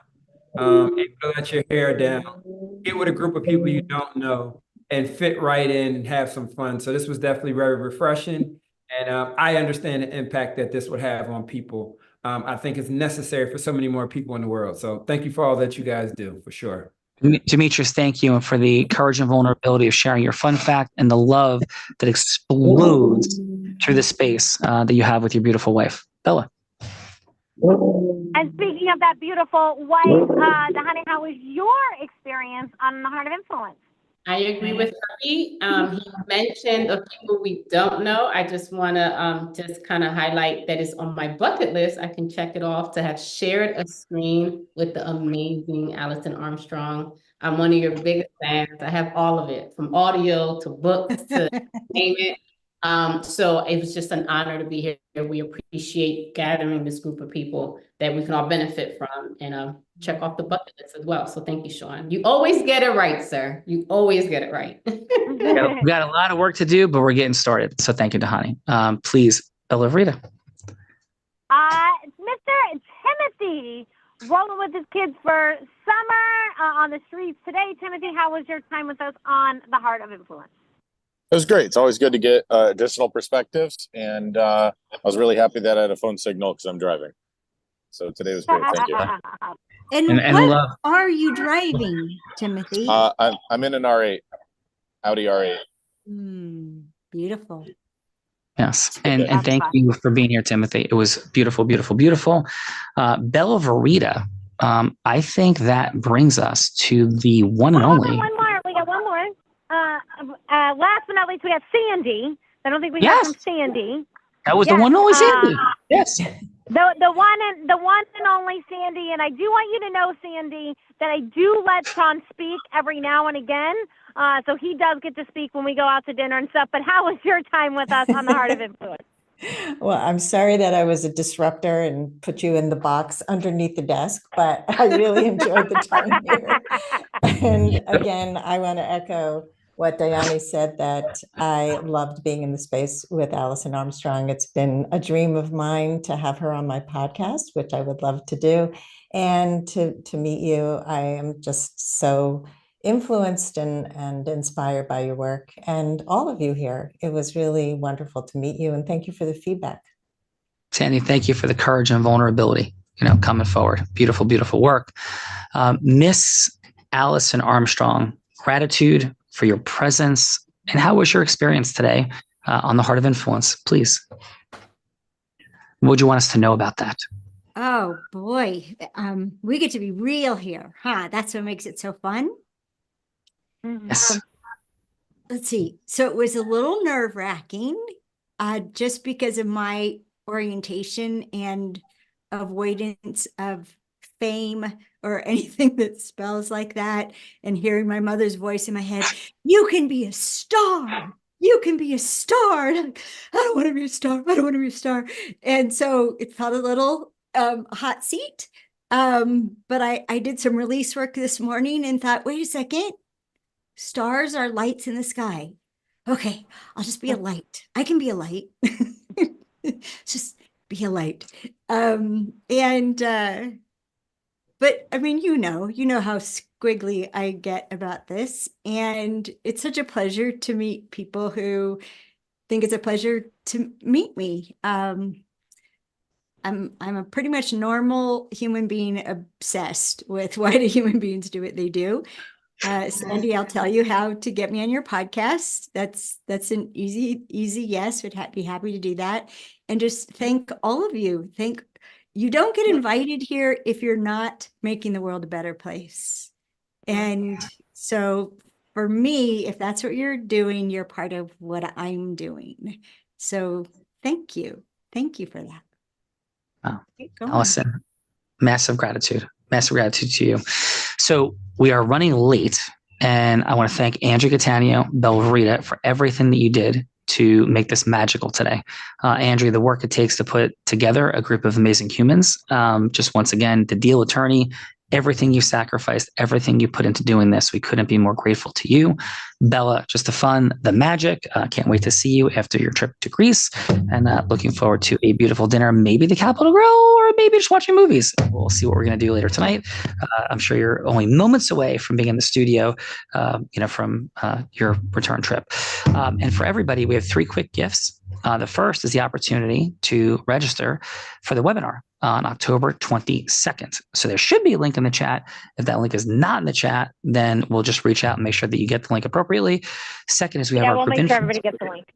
S19: And let your hair down, get with a group of people you don't know, and fit right in and have some fun. So this was definitely very refreshing. And I understand the impact that this would have on people. I think it's necessary for so many more people in the world. So thank you for all that you guys do, for sure.
S1: Demetrius, thank you for the courage and vulnerability of sharing your fun fact and the love that explodes through the space that you have with your beautiful wife, Bella.
S14: And speaking of that beautiful wife, Dahani, how was your experience on the Heart of Influence?
S20: I agree with Happy. He mentioned of people we don't know. I just want to just kind of highlight that it's on my bucket list. I can check it off to have shared a screen with the amazing Allison Armstrong. I'm one of your biggest fans. I have all of it, from audio to books to name it. So it was just an honor to be here. We appreciate gathering this group of people that we can all benefit from and check off the bucket list as well. So thank you, Sean. You always get it right, sir. You always get it right.
S1: We got a lot of work to do, but we're getting started. So thank you, Dahani. Please, Bella Verita.
S14: Mr. Timothy, rolling with his kids for summer on the streets today. Timothy, how was your time with us on the Heart of Influence?
S21: It was great. It's always good to get additional perspectives. And I was really happy that I had a phone signal because I'm driving. So today was great. Thank you.
S2: And what are you driving, Timothy?
S21: I'm in an R8, Audi R8.
S2: Beautiful.
S1: Yes. And thank you for being here, Timothy. It was beautiful, beautiful, beautiful. Bella Verita, I think that brings us to the one and only.
S14: One more. We got one more. Last but not least, we have Sandy. I don't think we have from Sandy.
S1: That was the one and only Sandy. Yes.
S14: The one and only Sandy. And I do want you to know, Sandy, that I do let Sean speak every now and again. So he does get to speak when we go out to dinner and stuff. But how was your time with us on the Heart of Influence?
S3: Well, I'm sorry that I was a disruptor and put you in the box underneath the desk, but I really enjoyed the time here. And again, I want to echo what Dayani said, that I loved being in the space with Allison Armstrong. It's been a dream of mine to have her on my podcast, which I would love to do, and to meet you. I am just so influenced and inspired by your work and all of you here. It was really wonderful to meet you, and thank you for the feedback.
S1: Sandy, thank you for the courage and vulnerability, coming forward. Beautiful, beautiful work. Miss Allison Armstrong, gratitude for your presence. And how was your experience today on the Heart of Influence? Please. What would you want us to know about that?
S2: Oh boy, we get to be real here, huh? That's what makes it so fun.
S1: Yes.
S2: Let's see. So it was a little nerve-wracking, just because of my orientation and avoidance of fame or anything that spells like that, and hearing my mother's voice in my head, you can be a star. You can be a star. I don't want to be a star. I don't want to be a star. And so it felt a little hot seat. But I did some release work this morning and thought, wait a second, stars are lights in the sky. Okay, I'll just be a light. I can be a light. Just be a light. But I mean, you know how squiggly I get about this. And it's such a pleasure to meet people who think it's a pleasure to meet me. I'm a pretty much normal human being obsessed with why do human beings do what they do. Sandy, I'll tell you how to get me on your podcast. That's an easy yes. Would be happy to do that. And just thank all of you. You don't get invited here if you're not making the world a better place. And so for me, if that's what you're doing, you're part of what I'm doing. So thank you. Thank you for that.
S1: Wow. Allison, massive gratitude to you. So we are running late, and I want to thank Andrea Cattaneo, Belverita, for everything that you did to make this magical today. Andrea, the work it takes to put together a group of amazing humans. Just once again, the deal attorney, everything you sacrificed, everything you put into doing this, we couldn't be more grateful to you. Bella, just the fun, the magic. Can't wait to see you after your trip to Greece, and looking forward to a beautiful dinner, maybe the Capitol Grill, or maybe just watching movies. We'll see what we're going to do later tonight. I'm sure you're only moments away from being in the studio, from your return trip. And for everybody, we have 3 quick gifts. The first is the opportunity to register for the webinar on October 22nd. So there should be a link in the chat. If that link is not in the chat, then we'll just reach out and make sure that you get the link appropriately. Second is we have our group
S14: make sure
S1: influence.
S14: everybody gets the link.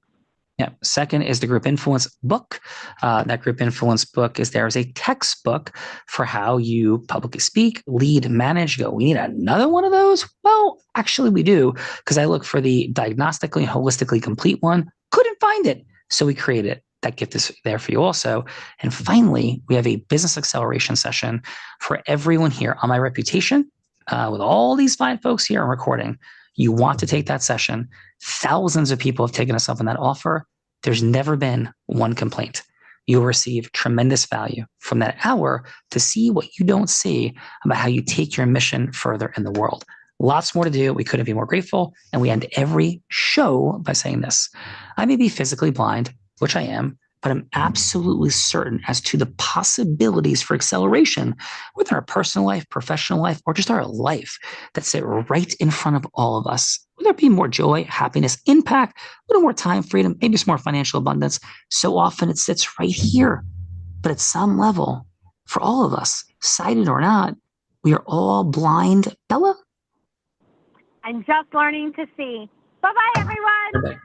S1: Yeah. Second is the Group Influence book. That Group Influence book is there as a textbook for how you publicly speak, lead, manage, go. We need another one of those? Well, actually we do, because I look for the diagnostically and holistically complete one. Couldn't find it. So we created it. That gift is there for you also. And finally, we have a business acceleration session for everyone here on My Reputation. With all these fine folks here on recording, you want to take that session. Thousands of people have taken us up on that offer. There's never been one complaint. You'll receive tremendous value from that hour to see what you don't see about how you take your mission further in the world. Lots more to do. We couldn't be more grateful. And we end every show by saying this. I may be physically blind, which I am, but I'm absolutely certain as to the possibilities for acceleration within our personal life, professional life, or just our life that sit right in front of all of us. Will there be more joy, happiness, impact, a little more time, freedom, maybe some more financial abundance? So often it sits right here. But at some level, for all of us, sighted or not, we are all blind. Bella?
S14: I'm just learning to see. Bye-bye, everyone.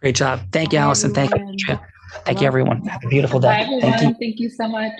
S1: Great job. Thank you, Allison. Thank you, Andrea. Thank you, everyone. Have a beautiful day.
S15: Bye, everyone.
S1: Thank you.
S15: Thank you so much.